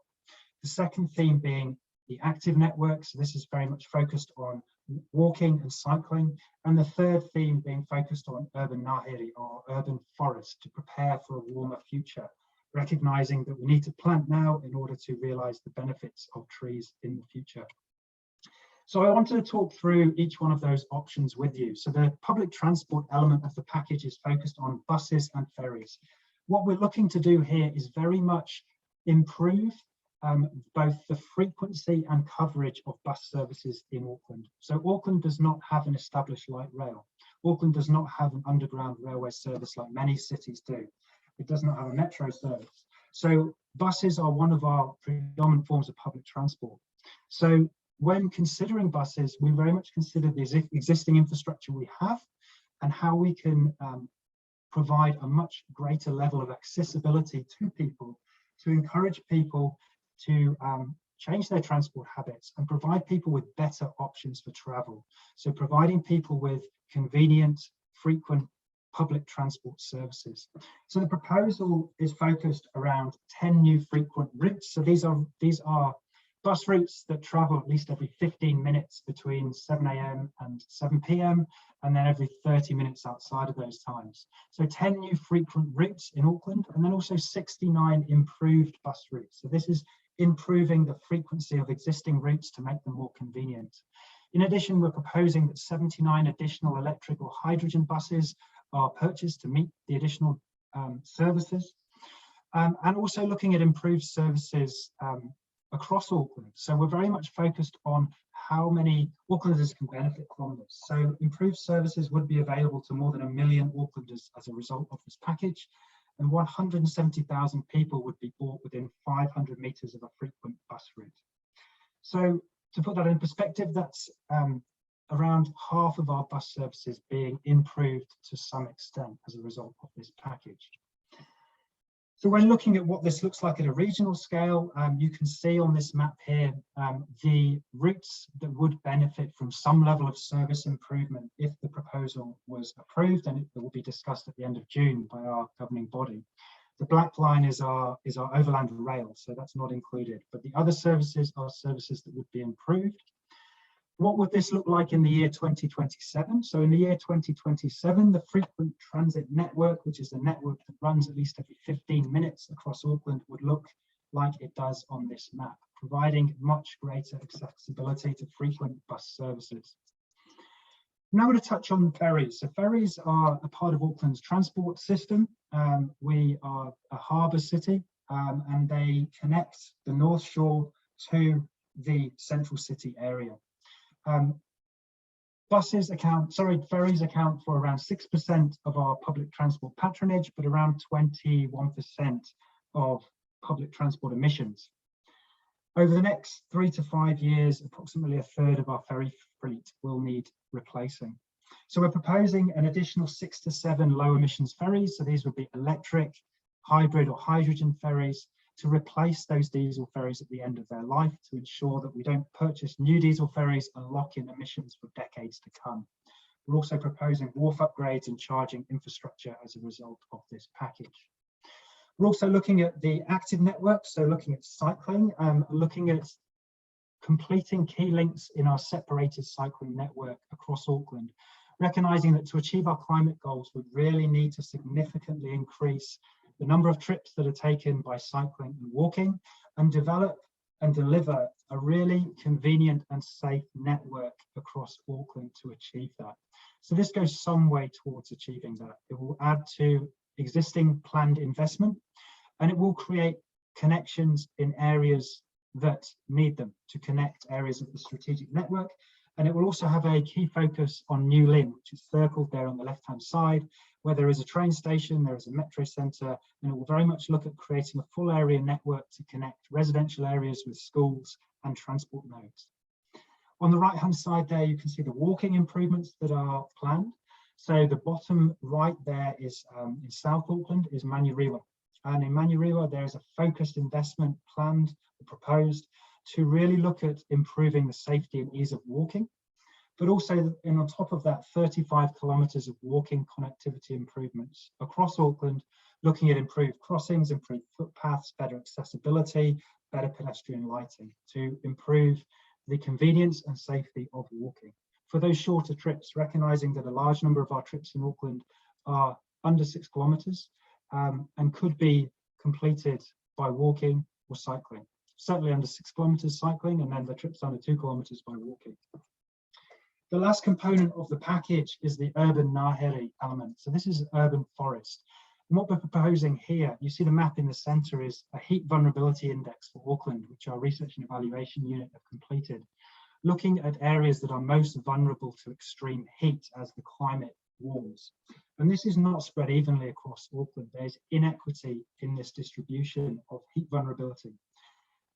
S4: The second theme being the active network. So this is very much focused on walking and cycling. And the third theme being focused on urban ngāhere or urban forest to prepare for a warmer future, recognizing that we need to plant now in order to realize the benefits of trees in the future. So I wanted to talk through each one of those options with you. So the public transport element of the package is focused on buses and ferries. What we're looking to do here is very much improve both the frequency and coverage of bus services in Auckland. So Auckland does not have an established light rail. Auckland does not have an underground railway service like many cities do. It does not have a metro service. So buses are one of our predominant forms of public transport. So when considering buses, we very much consider the existing infrastructure we have and how we can provide a much greater level of accessibility to people, to encourage people to change their transport habits and provide people with better options for travel. So providing people with convenient, frequent public transport services. So the proposal is focused around 10 new frequent routes. So these are bus routes that travel at least every 15 minutes between 7 a.m. and 7 p.m. and then every 30 minutes outside of those times. So 10 new frequent routes in Auckland, and then also 69 improved bus routes. So this is improving the frequency of existing routes to make them more convenient. In addition, we're proposing that 79 additional electric or hydrogen buses are purchased to meet the additional services, and also looking at improved services across Auckland. So we're very much focused on how many Aucklanders can benefit from this. So improved services would be available to more than 1 million Aucklanders as a result of this package, and 170,000 people would be brought within 500 meters of a frequent bus route. So to put that in perspective, that's around half of our bus services being improved to some extent as a result of this package. So when looking at what this looks like at a regional scale, you can see on this map here the routes that would benefit from some level of service improvement if the proposal was approved, and it will be discussed at the end of June by our governing body. The black line is our overland rail, so that's not included, but the other services are services that would be improved. What would this look like in the year 2027? So in the year 2027, the frequent transit network, which is a network that runs at least every 15 minutes across Auckland, would look like it does on this map, providing much greater accessibility to frequent bus services. Now I'm going to touch on ferries. So ferries are a part of Auckland's transport system. We are a harbour city, and they connect the North Shore to the central city area. Ferries account for around 6% of our public transport patronage, but around 21% of public transport emissions. Over the next 3 to 5 years, approximately a third of our ferry fleet will need replacing. So we're proposing an additional 6 to 7 low emissions ferries. So these would be electric, hybrid or hydrogen ferries to replace those diesel ferries at the end of their life, to ensure that we don't purchase new diesel ferries and lock in emissions for decades to come. We're also proposing wharf upgrades and charging infrastructure as a result of this package. We're also looking at the active network, so looking at cycling, looking at completing key links in our separated cycling network across Auckland, recognising that to achieve our climate goals, we really need to significantly increase the number of trips that are taken by cycling and walking, and develop and deliver a really convenient and safe network across Auckland to achieve that. So this goes some way towards achieving that. It will add to existing planned investment, and it will create connections in areas that need them to connect areas of the strategic network. And it will also have a key focus on New Lynn, which is circled there on the left-hand side, where there is a train station, there is a metro centre, and it will very much look at creating a full area network to connect residential areas with schools and transport nodes. On the right-hand side there, you can see the walking improvements that are planned. So the bottom right there is in South Auckland is Manurewa. And in Manurewa, there is a focused investment planned or proposed to really look at improving the safety and ease of walking, but also on top of that, 35 kilometres of walking connectivity improvements across Auckland, looking at improved crossings, improved footpaths, better accessibility, better pedestrian lighting to improve the convenience and safety of walking. For those shorter trips, recognising that a large number of our trips in Auckland are under 6 kilometres and could be completed by walking or cycling. Certainly under 6 kilometres cycling, and then the trips under 2 kilometres by walking. The last component of the package is the urban Ngāhere element. So this is urban forest. And what we're proposing here, you see the map in the centre is a heat vulnerability index for Auckland, which our research and evaluation unit have completed, looking at areas that are most vulnerable to extreme heat as the climate warms. And this is not spread evenly across Auckland. There's inequity in this distribution of heat vulnerability.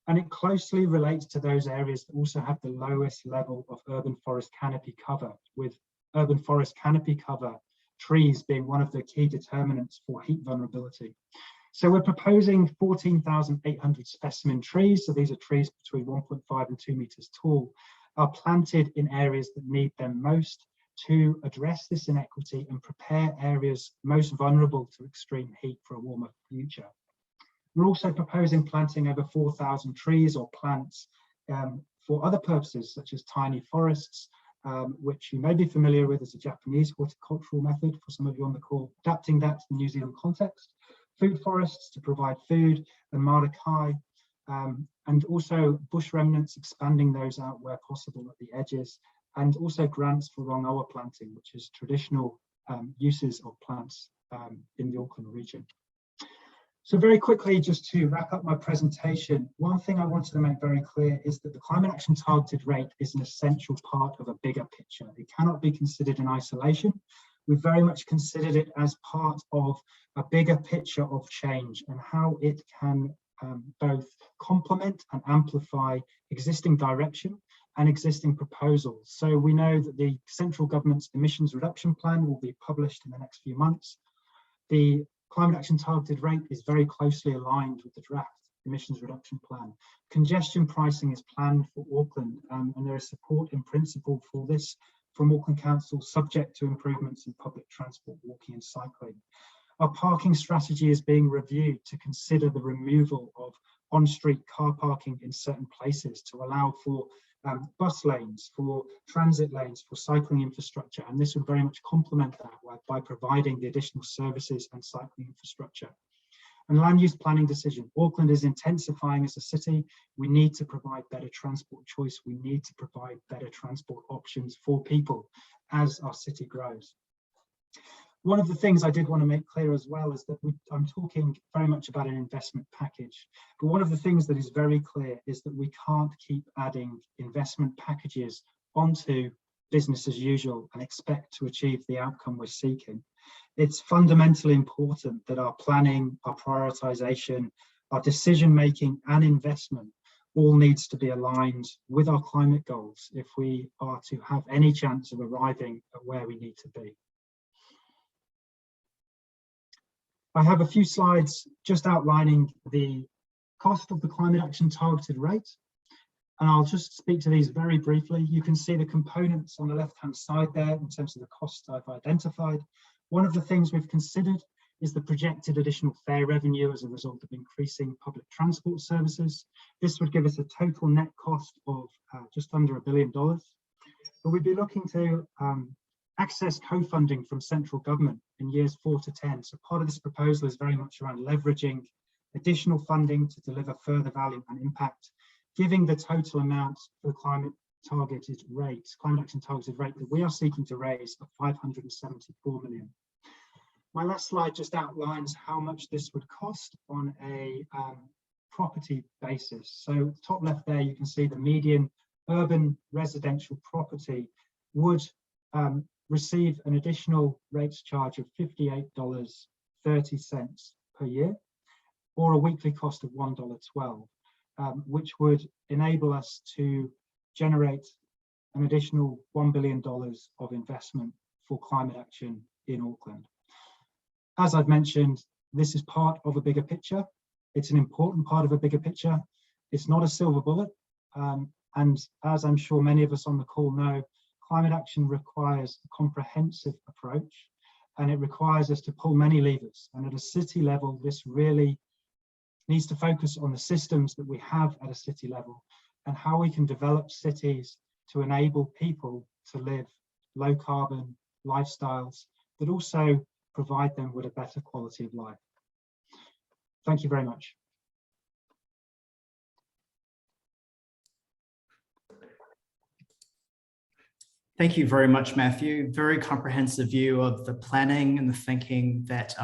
S4: And it closely relates to those areas that also have the lowest level of urban forest canopy cover, with urban forest canopy cover trees being one of the key determinants for heat vulnerability. So we're proposing 14,800 specimen trees. So these are trees between 1.5 and 2 metres tall, are planted in areas that need them most to address this inequity and prepare areas most vulnerable to extreme heat for a warmer future. We're also proposing planting over 4,000 trees or plants for other purposes, such as tiny forests, which you may be familiar with as a Japanese horticultural method for some of you on the call, adapting that to the New Zealand context, food forests to provide food and marakai, and also bush remnants, expanding those out where possible at the edges, and also grants for rongoa planting, which is traditional uses of plants in the Auckland region. So very quickly, just to wrap up my presentation, one thing I wanted to make very clear is that the climate action targeted rate is an essential part of a bigger picture. It cannot be considered in isolation. We've very much considered it as part of a bigger picture of change and how it can both complement and amplify existing direction and existing proposals. So we know that the central government's emissions reduction plan will be published in the next few months. The climate action targeted rate is very closely aligned with the draft emissions reduction plan. Congestion pricing is planned for Auckland, and there is support in principle for this from Auckland Council, subject to improvements in public transport, walking and cycling. Our parking strategy is being reviewed to consider the removal of on-street car parking in certain places to allow for bus lanes, for transit lanes, for cycling infrastructure, and this would very much complement that by providing the additional services and cycling infrastructure. And land use planning decision. Auckland is intensifying as a city. We need to provide better transport choice. We need to provide better transport options for people as our city grows. One of the things I did want to make clear as well is that I'm talking very much about an investment package. But one of the things that is very clear is that we can't keep adding investment packages onto business as usual and expect to achieve the outcome we're seeking. It's fundamentally important that our planning, our prioritization, our decision-making and investment all needs to be aligned with our climate goals if we are to have any chance of arriving at where we need to be. I have a few slides just outlining the cost of the climate action targeted rate, and I'll just speak to these very briefly. You can see the components on the left-hand side there in terms of the costs I've identified. One of the things we've considered is the projected additional fare revenue as a result of increasing public transport services. This would give us a total net cost of just under $1 billion. But we'd be looking to access co-funding from central government in years 4 to 10. So part of this proposal is very much around leveraging additional funding to deliver further value and impact, giving the total amount for the climate action targeted rate that we are seeking to raise of 574 million. My last slide just outlines how much this would cost on a property basis. So top left there, you can see the median urban residential property would receive an additional rates charge of $58.30 per year, or a weekly cost of $1.12, which would enable us to generate an additional $1 billion of investment for climate action in Auckland. As I've mentioned, this is part of a bigger picture. It's an important part of a bigger picture. It's not a silver bullet. And as I'm sure many of us on the call know, climate action requires a comprehensive approach, and it requires us to pull many levers. And at a city level, this really needs to focus on the systems that we have at a city level and how we can develop cities to enable people to live low carbon lifestyles that also provide them with a better quality of life. Thank you very much.
S1: Thank you very much, Matthew. Very comprehensive view of the planning and the thinking that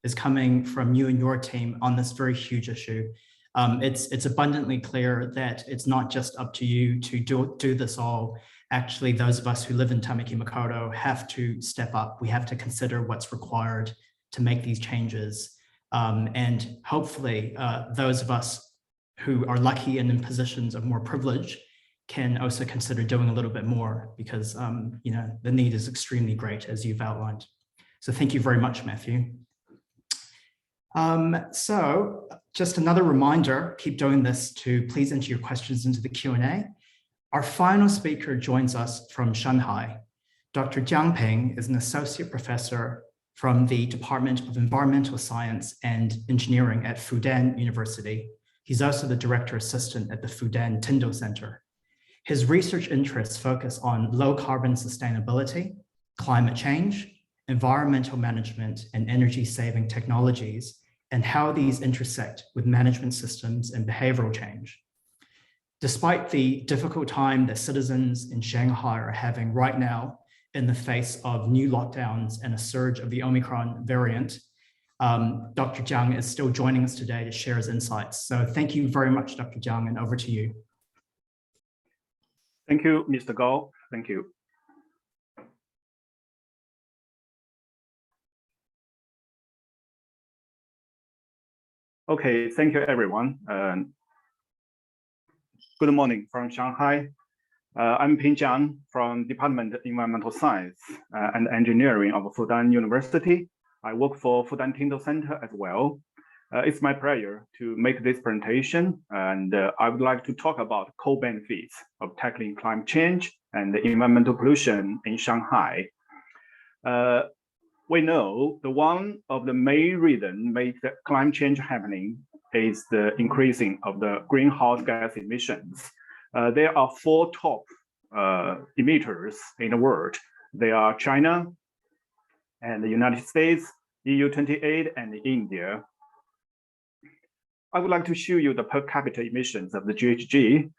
S1: is coming from you and your team on this very huge issue. It's abundantly clear that it's not just up to you to do this all. Actually, those of us who live in Tamaki Makaurau have to step up. We have to consider what's required to make these changes. And hopefully, those of us who are lucky and in positions of more privilege can also consider doing a little bit more, because you know, the need is extremely great, as you've outlined. So thank you very much, Matthew. So just another reminder, keep doing this, to please enter your questions into the Q&A. Our final speaker joins us from Shanghai. Dr. Jiang Ping is an associate professor from the Department of Environmental Science and Engineering at Fudan University. He's also the director assistant at the Fudan Tyndall Center. His research interests focus on low carbon sustainability, climate change, environmental management, and energy saving technologies, and how these intersect with management systems and behavioral change. Despite the difficult time that citizens in Shanghai are having right now in the face of new lockdowns and a surge of the Omicron variant, Dr. Jiang is still joining us today to share his insights. So thank you very much, Dr. Jiang, and over to you.
S5: Thank you, Mr. Gao. Thank you. Okay, thank you, everyone. Good morning from Shanghai. I'm Ping Jiang from Department of Environmental Science and Engineering of Fudan University. I work for Fudan Tyndall Center as well. It's my pleasure to make this presentation, and I would like to talk about co-benefits of tackling climate change and the environmental pollution in Shanghai. We know the one of the main reasons make the climate change happening is the increasing of the greenhouse gas emissions. There are 4 top emitters in the world. They are China and the United States, EU28, and India. I would like to show you the per capita emissions of the GHG.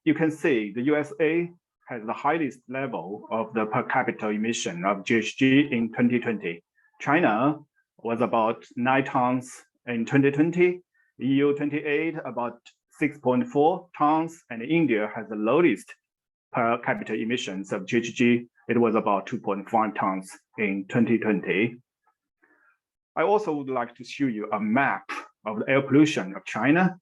S5: You can see the USA has the highest level of the per capita emission of GHG in 2020. China was about 9 tons in 2020, EU 28 about 6.4 tons, and India has the lowest per capita emissions of GHG. It was about 2.5 tons in 2020. I also would like to show you a map of the air pollution of China.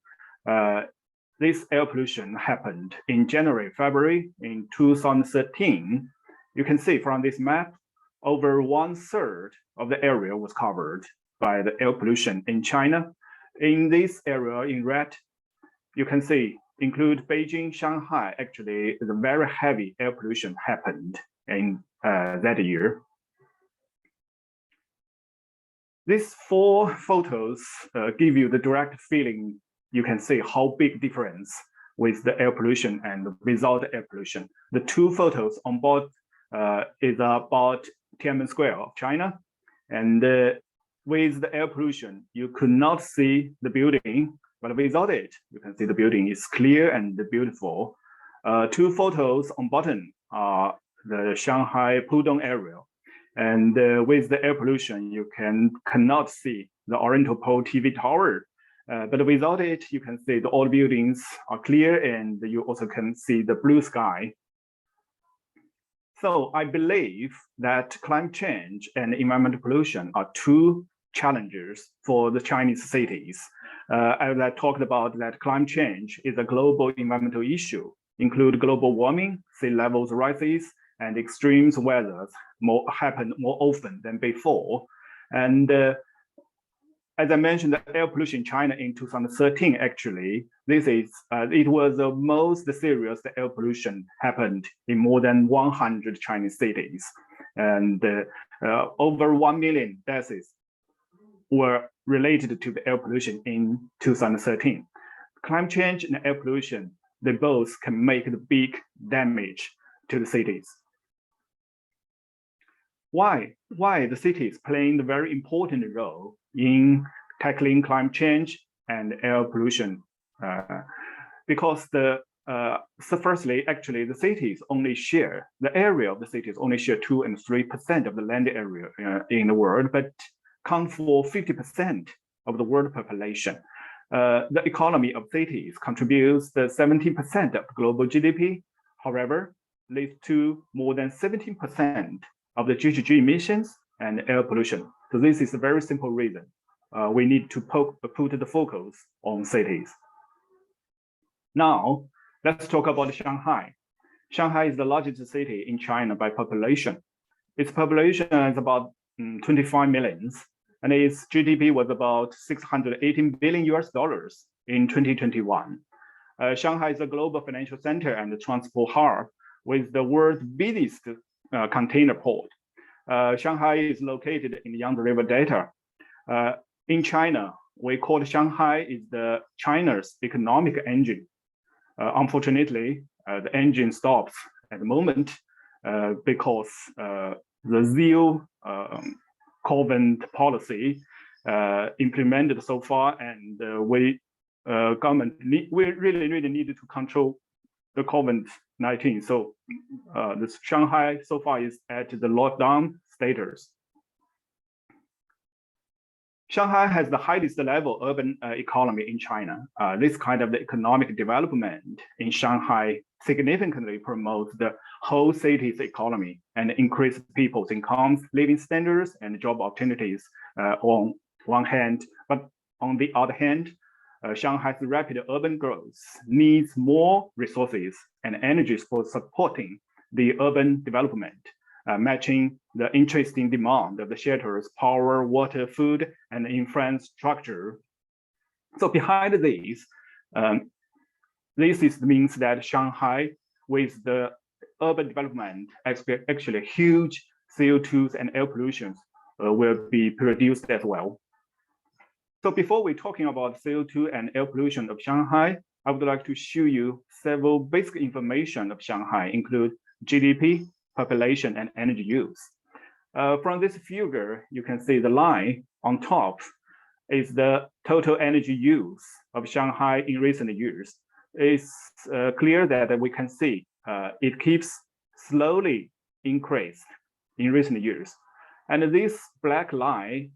S5: This air pollution happened in January, February in 2013. You can see from this map, over 1/3 of the area was covered by the air pollution in China. In this area in red, you can see include Beijing, Shanghai. Actually, the very heavy air pollution happened in that year. These 4 photos give you the direct feeling. You can see how big difference with the air pollution and without the air pollution. The 2 photos on board is about Tiananmen Square of China. And with the air pollution, you could not see the building, but without it, you can see the building is clear and beautiful. 2 photos on bottom are the Shanghai Pudong area. And with the air pollution, you cannot see the Oriental Pole TV tower. But without it, you can see all the buildings are clear, and you also can see the blue sky. So I believe that climate change and environmental pollution are 2 challenges for the Chinese cities. As I talked about, that climate change is a global environmental issue, include global warming, sea levels rises, and extreme weather happen more often than before. And as I mentioned, the air pollution in China in 2013, actually, it was the most serious air pollution happened in more than 100 Chinese cities. And over 1 million deaths were related to the air pollution in 2013. Climate change and air pollution, they both can make the big damage to the cities. Why the cities playing a very important role in tackling climate change and air pollution? Because firstly, actually, the cities only share, the area of the cities only share 2 and 3% of the land area in the world, but count for 50% of the world population. The economy of cities contributes the 17% of global GDP. However, leads to more than 17% of the GHG emissions and air pollution. So this is a very simple reason. We need to put the focus on cities. Now, let's talk about Shanghai. Shanghai is the largest city in China by population. Its population is about 25 million, and its GDP was about $618 billion in 2021. Shanghai is a global financial center and a transport hub with the world's busiest container port. Shanghai is located in the Yangtze River Delta. In China, we call Shanghai is China's economic engine. Unfortunately, the engine stops at the moment because the zero COVID policy implemented so far, and government really needed to control the COVID-19. So this Shanghai so far is at the lockdown status. Shanghai has the highest level urban economy in China. This kind of the economic development in Shanghai significantly promotes the whole city's economy and increase people's incomes, living standards, and job opportunities on one hand. But on the other hand, Shanghai's rapid urban growth needs more resources and energies for supporting the urban development, matching the increasing demand of the shelters, power, water, food, and infrastructure. So behind this, means that Shanghai, with the urban development, actually huge CO2 and air pollution will be produced as well. So before we're talking about CO2 and air pollution of Shanghai, I would like to show you several basic information of Shanghai, include GDP, population, and energy use. From this figure, you can see the line on top is the total energy use of Shanghai in recent years. It's clear that we can see it keeps slowly increased in recent years. And this black line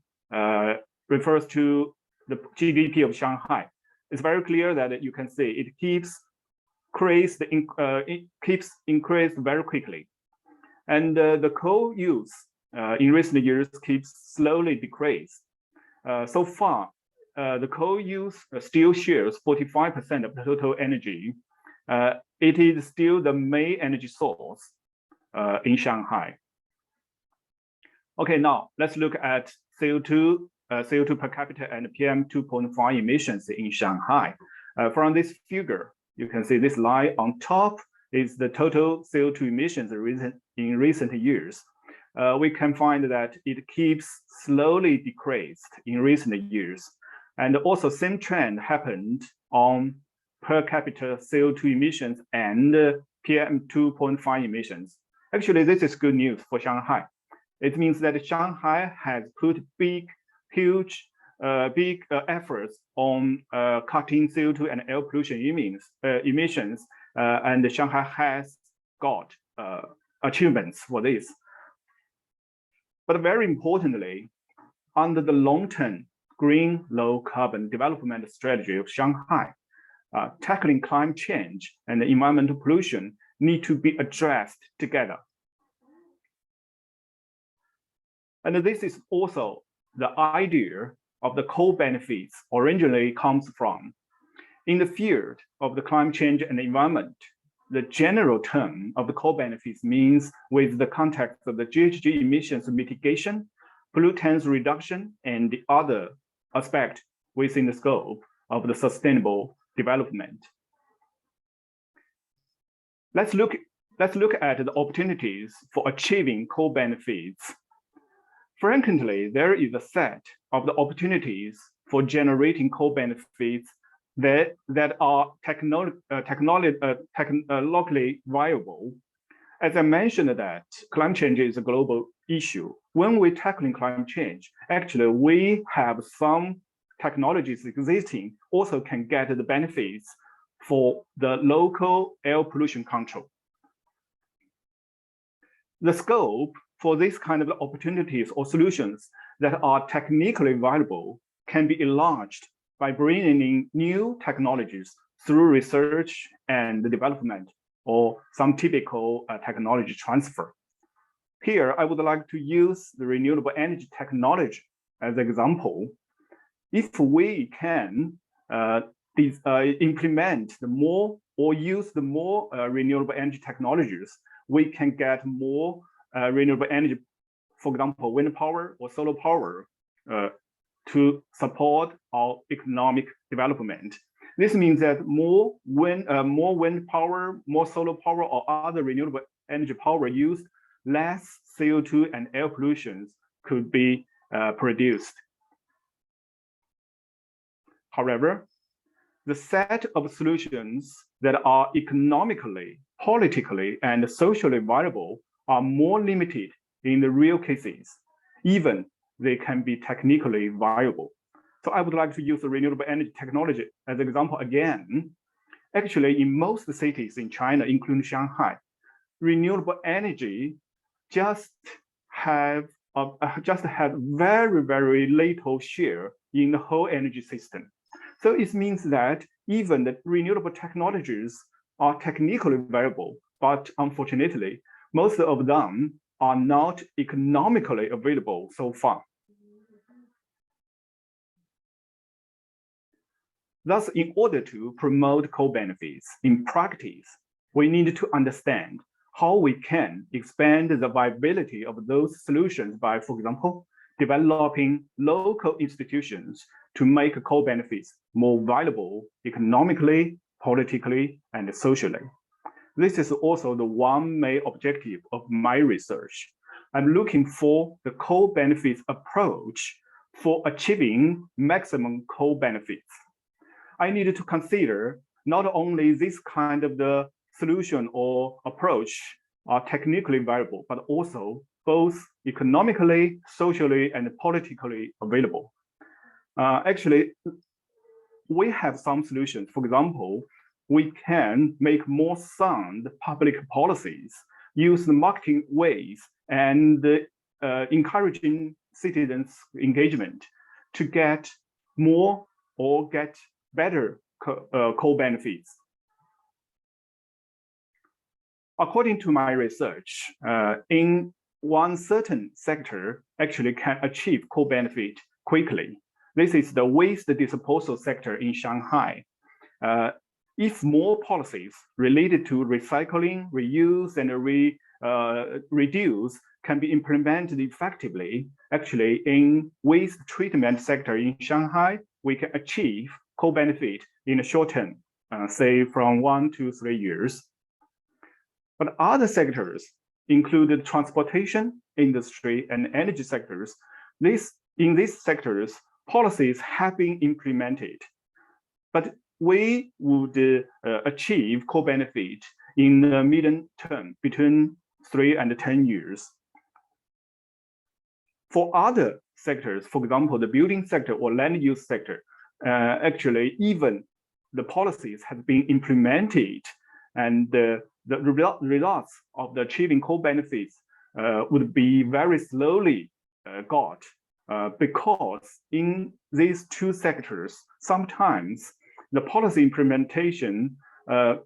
S5: refers to the GDP of Shanghai. It's very clear that you can see it keeps increased very quickly. And the coal use in recent years keeps slowly decreased. So far, the coal use still shares 45% of the total energy. It is still the main energy source in Shanghai. Okay, now let's look at CO2 per capita and PM 2.5 emissions in Shanghai. From this figure, you can see this line on top is the total CO2 emissions in recent years. We can find that it keeps slowly decreased in recent years. And also same trend happened on per capita CO2 emissions and PM 2.5 emissions. Actually, this is good news for Shanghai. It means that Shanghai has put huge efforts on cutting CO2 and air pollution emissions, and Shanghai has got achievements for this. But very importantly, under the long-term green low carbon development strategy of Shanghai, tackling climate change and environmental pollution need to be addressed together. And this is also the idea of the co-benefits originally comes from. In the field of the climate change and the environment, the general term of the co-benefits means with the context of the GHG emissions mitigation, pollutants reduction, and the other aspect within the scope of the sustainable development. Let's look at the opportunities for achieving co-benefits. Frequently, there is a set of the opportunities for generating co-benefits that are technologically viable. As I mentioned that climate change is a global issue. When we're tackling climate change, actually we have some technologies existing also can get the benefits for the local air pollution control. The scope for this kind of opportunities or solutions that are technically viable can be enlarged by bringing in new technologies through research and development or some typical technology transfer. Here, I would like to use the renewable energy technology as an example. If we can implement the more or use the more renewable energy technologies, we can get more renewable energy, for example, wind power or solar power to support our economic development. This means that more wind power, more solar power, or other renewable energy power used, less CO2 and air pollution could be produced. However, the set of solutions that are economically, politically, and socially viable are more limited in the real cases, even they can be technically viable. So I would like to use the renewable energy technology as an example again. Actually, in most cities in China, including Shanghai, renewable energy just have very, very little share in the whole energy system. So it means that even the renewable technologies are technically viable, but unfortunately, most of them are not economically available so far. Thus, in order to promote co-benefits in practice, we need to understand how we can expand the viability of those solutions by, for example, developing local institutions to make co-benefits more viable economically, politically, and socially. This is also the one main objective of my research. I'm looking for the co-benefits approach for achieving maximum co-benefits. I needed to consider not only this kind of the solution or approach are technically viable, but also both economically, socially, and politically available. Actually, we have some solutions. For example, we can make more sound public policies, use the marketing ways, and encouraging citizens' engagement to get more or get better co-benefits. According to my research, in one certain sector actually can achieve co-benefit quickly. This is the waste disposal sector in Shanghai. If more policies related to recycling, reuse, and reduce can be implemented effectively, actually in waste treatment sector in Shanghai, we can achieve co-benefit in the short term, say from 1 to 3 years. But other sectors included transportation, industry, and energy sectors. In these sectors, policies have been implemented, but we would achieve co-benefit in the medium term between 3 and 10 years. For other sectors, for example, the building sector or land use sector, actually even the policies have been implemented, and the results of the achieving co-benefits would be very slowly got, because in these two sectors, sometimes the policy implementation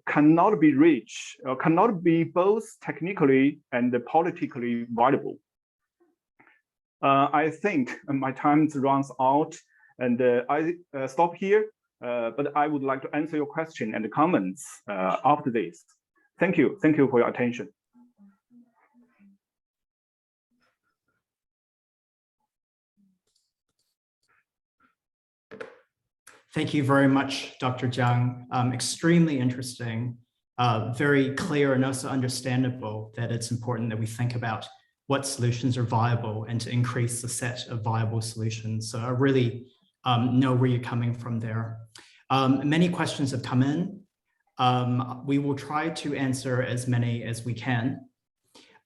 S5: cannot be reached, cannot be both technically and politically viable. I think my time runs out, and I stop here, but I would like to answer your question and comments after this. Thank you for your attention.
S1: Thank you very much, Dr. Jiang. Extremely interesting, very clear and also understandable that it's important that we think about what solutions are viable and to increase the set of viable solutions. So I really know where you're coming from there. Many questions have come in. We will try to answer as many as we can.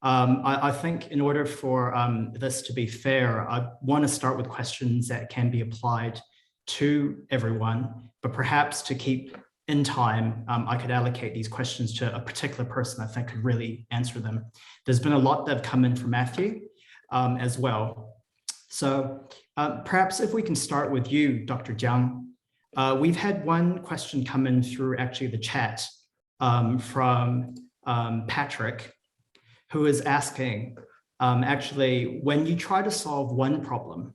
S1: I think in order for this to be fair, I want to start with questions that can be applied to everyone, but perhaps to keep in time, I could allocate these questions to a particular person I think could really answer them. There's been a lot that have come in from Matthew as well. So perhaps if we can start with you, Dr. Jiang. We've had one question come in through actually the chat from Patrick, who is asking, actually, when you try to solve one problem,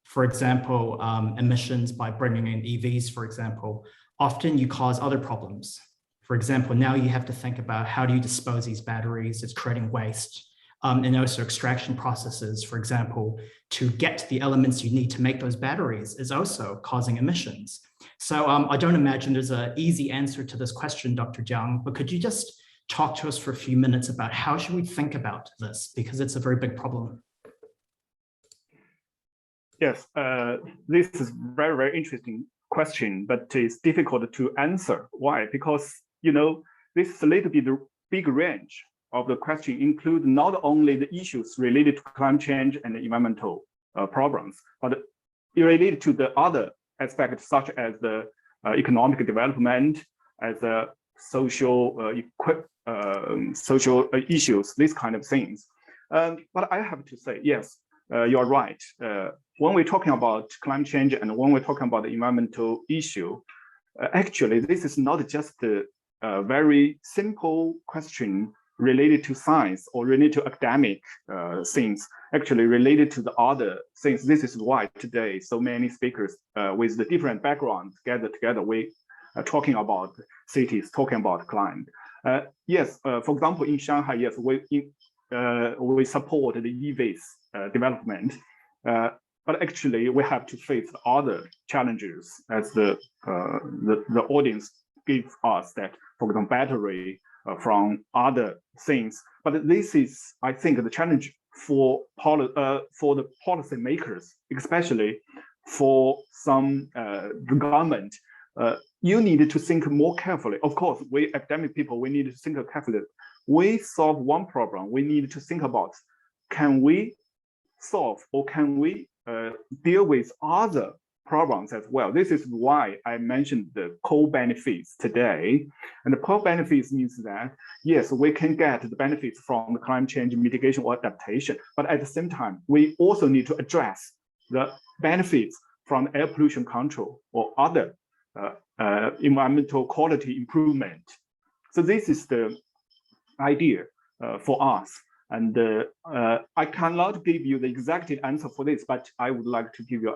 S1: for example, emissions by bringing in EVs, for example, often you cause other problems. For example, now you have to think about how do you dispose these batteries, it's creating waste, and also extraction processes, for example, to get to the elements you need to make those batteries is also causing emissions. So I don't imagine there's an easy answer to this question, Dr. Jiang, but could you just talk to us for a few minutes about how should we think about this? Because it's a very big problem.
S5: Yes, this is very, very interesting question, but it's difficult to answer. Why? Because, you know, this is a little bit big range of the question include not only the issues related to climate change and environmental problems, but related to the other aspects such as the economic development, as a social social issues, these kind of things. But I have to say, yes, you're right. When we're talking about climate change and when we're talking about the environmental issue, actually, this is not just a very simple question related to science or related to academic things, actually related to the other things. This is why today so many speakers with the different backgrounds gathered together, we are talking about cities, talking about climate. Yes, for example, in Shanghai, yes, we support the EVs development, but actually we have to face other challenges as the audience gives us that, for example, battery from other things. But this is, I think, the challenge for the policy makers, especially for some government. You need to think more carefully. Of course, we academic people, we need to think carefully. We solve one problem, we need to think about, can we solve or can we deal with other problems as well. This is why I mentioned the co-benefits today. And the co-benefits means that, yes, we can get the benefits from the climate change mitigation or adaptation, but at the same time, we also need to address the benefits from air pollution control or other environmental quality improvement. So this is the idea for us. And I cannot give you the exact answer for this, but I would like to give you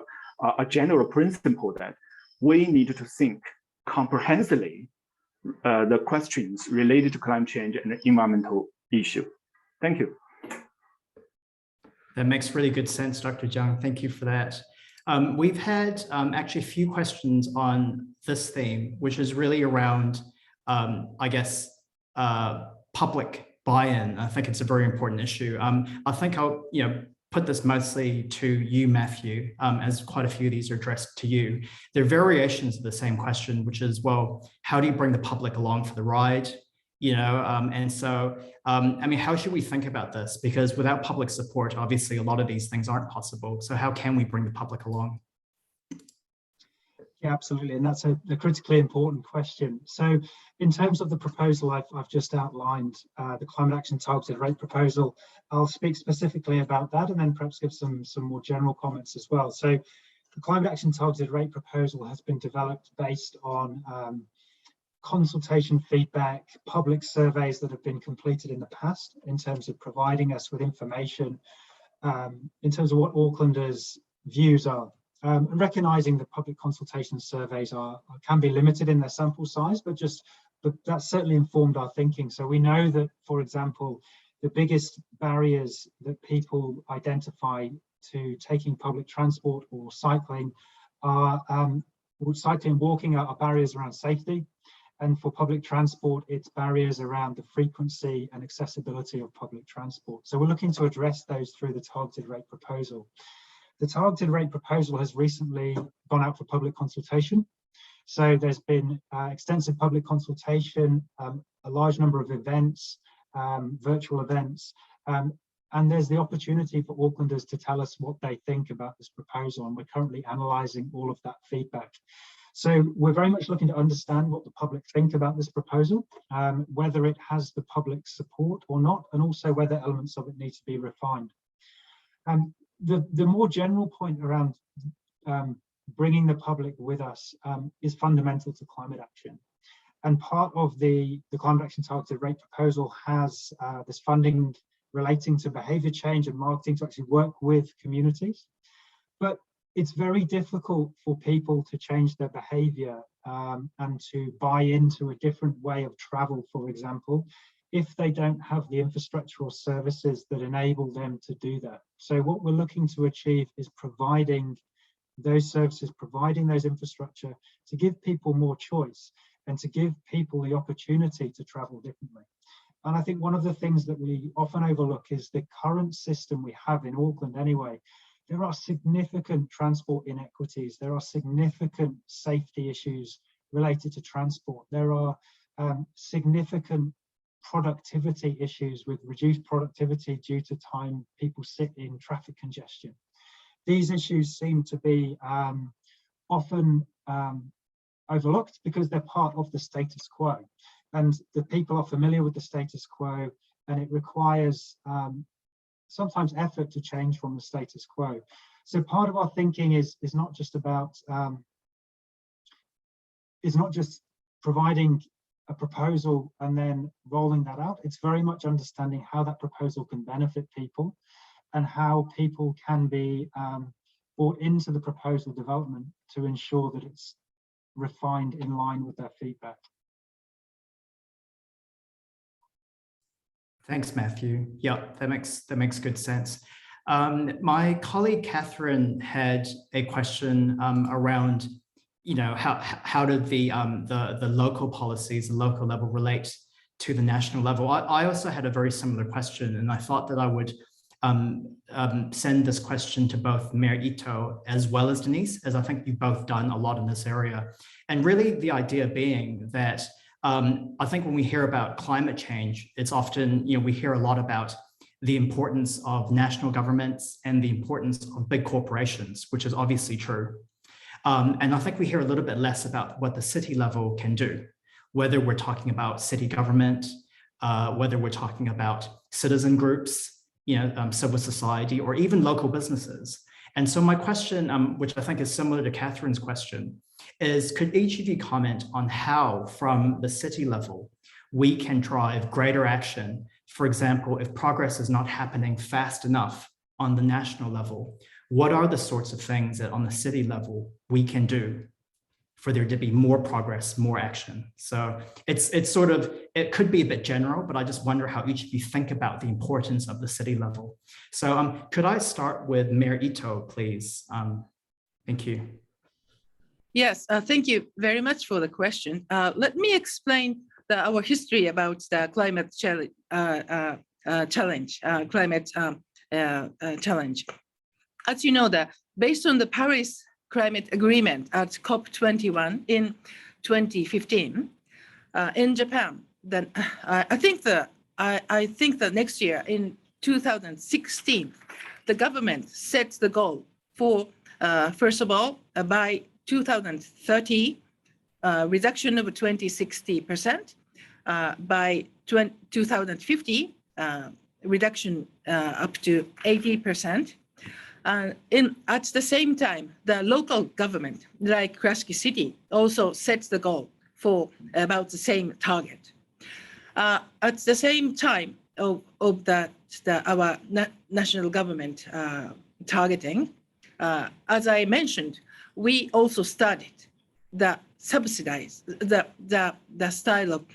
S5: a general principle that we need to think comprehensively the questions related to climate change and environmental issue. Thank you.
S1: That makes really good sense, Dr. Jiang. Thank you for that. We've had actually a few questions on this theme, which is really around, I guess, public buy-in. I think it's a very important issue. I think I'll put this mostly to you, Matthew, as quite a few of these are addressed to you. They're variations of the same question, which is, well, how do you bring the public along for the ride? And so, I mean, how should we think about this? Because without public support, obviously, a lot of these things aren't possible. So how can we bring the public along?
S4: Yeah, absolutely. And that's a critically important question. So in terms of the proposal I've just outlined, the climate action targeted rate proposal, I'll speak specifically about that and then perhaps give some more general comments as well. So the climate action targeted rate proposal has been developed based on consultation feedback, public surveys that have been completed in the past in terms of providing us with information in terms of what Aucklanders' views are. And recognizing that public consultation surveys can be limited in their sample size, but that certainly informed our thinking. So we know that, for example, the biggest barriers that people identify to taking public transport or cycling are cycling and walking are barriers around safety. And for public transport, it's barriers around the frequency and accessibility of public transport. So we're looking to address those through the targeted rate proposal. The targeted rate proposal has recently gone out for public consultation. So there's been extensive public consultation, a large number of events, virtual events, and there's the opportunity for Aucklanders to tell us what they think about this proposal. And we're currently analysing all of that feedback. So we're very much looking to understand what the public think about this proposal, whether it has the public support or not, and also whether elements of it need to be refined. The more general point around bringing the public with us is fundamental to climate action. And part of the climate action targeted rate proposal has this funding relating to behaviour change and marketing to actually work with communities. But it's very difficult for people to change their behaviour and to buy into a different way of travel, for example, if they don't have the infrastructure or services that enable them to do that. So what we're looking to achieve is providing those services, providing those infrastructure to give people more choice and to give people the opportunity to travel differently. And I think one of the things that we often overlook is the current system we have in Auckland anyway. There are significant transport inequities. There are significant safety issues related to transport. There are significant productivity issues with reduced productivity due to time people sit in traffic congestion. These issues seem to be often overlooked because they're part of the status quo, and the people are familiar with the status quo, and it requires sometimes effort to change from the status quo. So part of our thinking is not just about providing a proposal and then rolling that out. It's very much understanding how that proposal can benefit people and how people can be brought into the proposal development to ensure that it's refined in line with their feedback.
S1: Thanks, Matthew. Yeah, that makes good sense. My colleague Catherine had a question around, how did the local policies, the local level relate to the national level? I also had a very similar question, and I thought that I would send this question to both Mayor Ito as well as Denise, as I think you've both done a lot in this area. And really the idea being that I think when we hear about climate change, it's often, we hear a lot about the importance of national governments and the importance of big corporations, which is obviously true. And I think we hear a little bit less about what the city level can do, whether we're talking about city government, whether we're talking about citizen groups, civil society, or even local businesses. And so my question, which I think is similar to Catherine's question, is could each of you comment on how, from the city level, we can drive greater action? For example, if progress is not happening fast enough on the national level, what are the sorts of things that on the city level we can do for there to be more progress, more action? So it could be a bit general, but I just wonder how each of you think about the importance of the city level. So could I start with Mayor Ito, please? Thank you.
S2: Yes, thank you very much for the question. Let me explain our history about the climate challenge. As you know, based on the Paris Climate Agreement at COP21 in 2015, in Japan, then I think that next year in 2016, the government sets the goal for first of all by 2030 reduction of 60%, by 2050 reduction up to 80%. At the same time, the local government, like Kurashiki City, also sets the goal for about the same target. At the same time of our national government targeting, as I mentioned, we also started the style of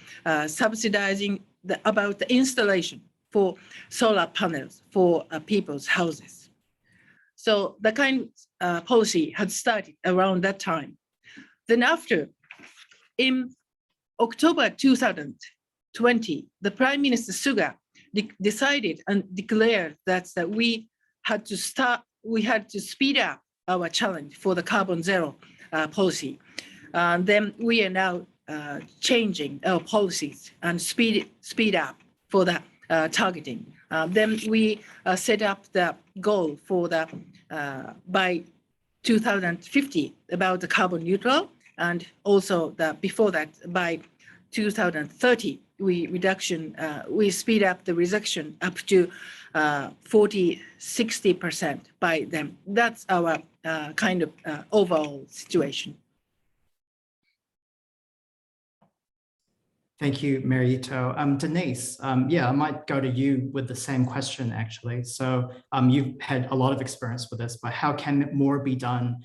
S2: subsidizing about the installation for solar panels for people's houses. So the kind of policy had started around that time. Then after, in October 2020, the Prime Minister Suga decided and declared that we had to speed up our challenge for the carbon zero policy. Then we are now changing our policies and speed up for the targeting. Then we set up the goal for the by 2050 about the carbon neutral, and also before that by 2030 we speed up the reduction up to 40–60% by then. That's our kind of overall situation.
S1: Thank you, Mayor Ito. Denise, yeah, I might go to you with the same question, actually. So you've had a lot of experience with this, but how can more be done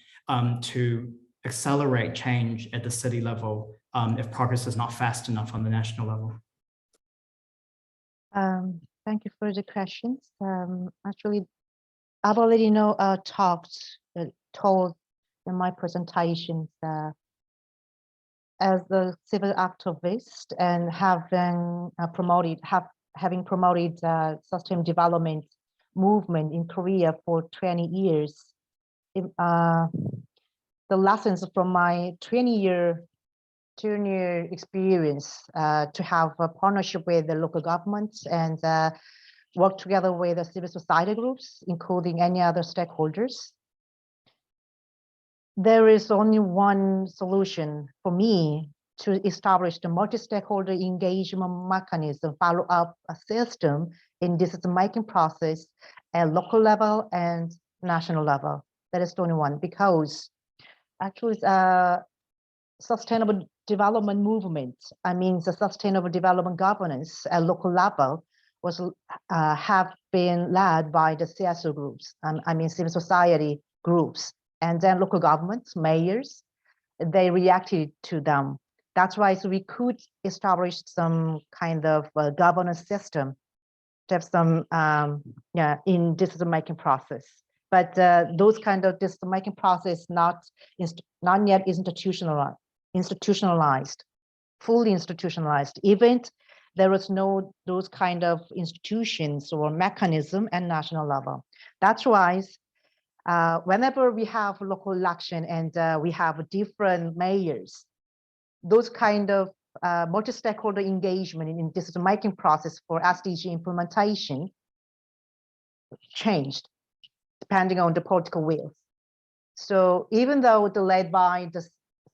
S1: to accelerate change at the city level if progress is not fast enough on the national level?
S3: Thank you for the questions. Actually, I've already told in my presentations as a civil activist and having promoted sustainable development movement in Korea for 20 years. The lessons from my 20-year experience to have a partnership with the local governments and work together with the civil society groups, including any other stakeholders. There is only one solution for me to establish the multi-stakeholder engagement mechanism, follow up a system in decision-making process at local level and national level. That is the only one, because actually sustainable development movement, I mean the sustainable development governance at local level have been led by the CSO groups, I mean civil society groups, and then local governments, mayors, they reacted to them. That's why we could establish some kind of governance system to have some in decision-making process. But those kind of decision-making process not yet institutionalized, fully institutionalized. Even there was no those kind of institutions or mechanism at national level. That's why whenever we have local election and we have different mayors, those kind of multi-stakeholder engagement in decision-making process for SDG implementation changed depending on the political will. So even though delayed by the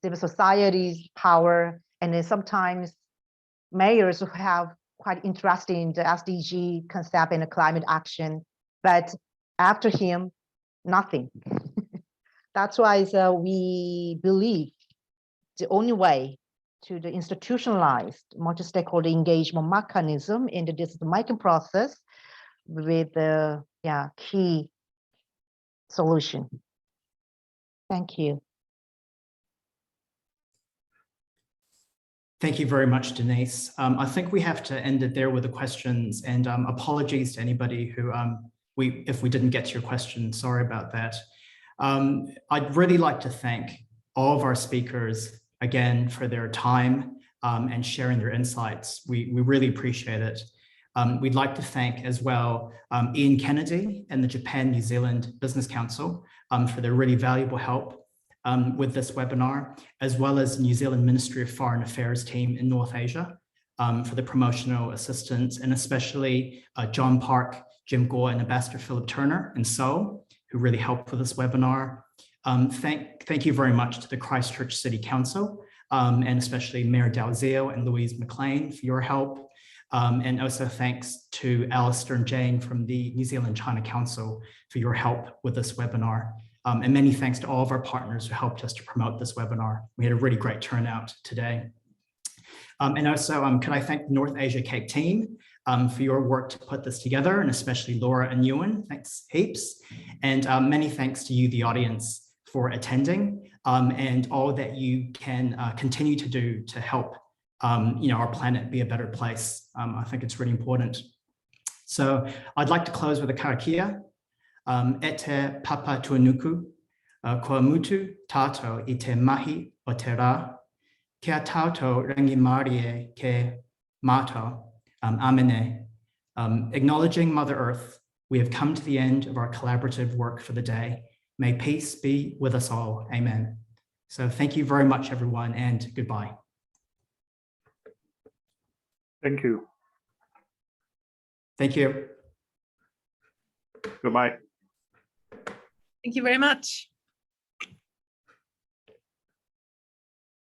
S3: civil society's power, and then sometimes mayors who have quite interested in the SDG concept and the climate action, but after him, nothing. That's why we believe the only way to the institutionalized multi-stakeholder engagement mechanism in the decision-making process with the key solution. Thank you.
S1: Thank you very much, Denise. I think we have to end it there with the questions, and apologies to anybody who if we didn't get to your question, sorry about that. I'd really like to thank all of our speakers again for their time and sharing their insights. We really appreciate it. We'd like to thank as well Ian Kennedy and the Japan-New Zealand Business Council for their really valuable help with this webinar, as well as New Zealand Ministry of Foreign Affairs team in North Asia for the promotional assistance, and especially John Park, Jim Gore, and Ambassador Philip Turner in Seoul, who really helped with this webinar. Thank you very much to the Christchurch City Council, and especially Mayor Dalziel and Louise McLean for your help. And also thanks to Alistair and Jane from the New Zealand China Council for your help with this webinar. And many thanks to all of our partners who helped us to promote this webinar. We had a really great turnout today. And also, could I thank the North Asia Cape team for your work to put this together, and especially Laura and Ewan, thanks heaps. And many thanks to you, the audience, for attending and all that you can continue to do to help our planet be a better place. I think it's really important. So I'd like to close with a karakia. Ete papa tuanuku, ko mutu tato I te mahi o te rā, kia tato rangi marie ke mato, amene. Acknowledging Mother Earth, we have come to the end of our collaborative work for the day. May peace be with us all. Amen. So thank you very much, everyone, and goodbye.
S5: Thank you.
S1: Thank you.
S5: Goodbye.
S2: Thank you very much.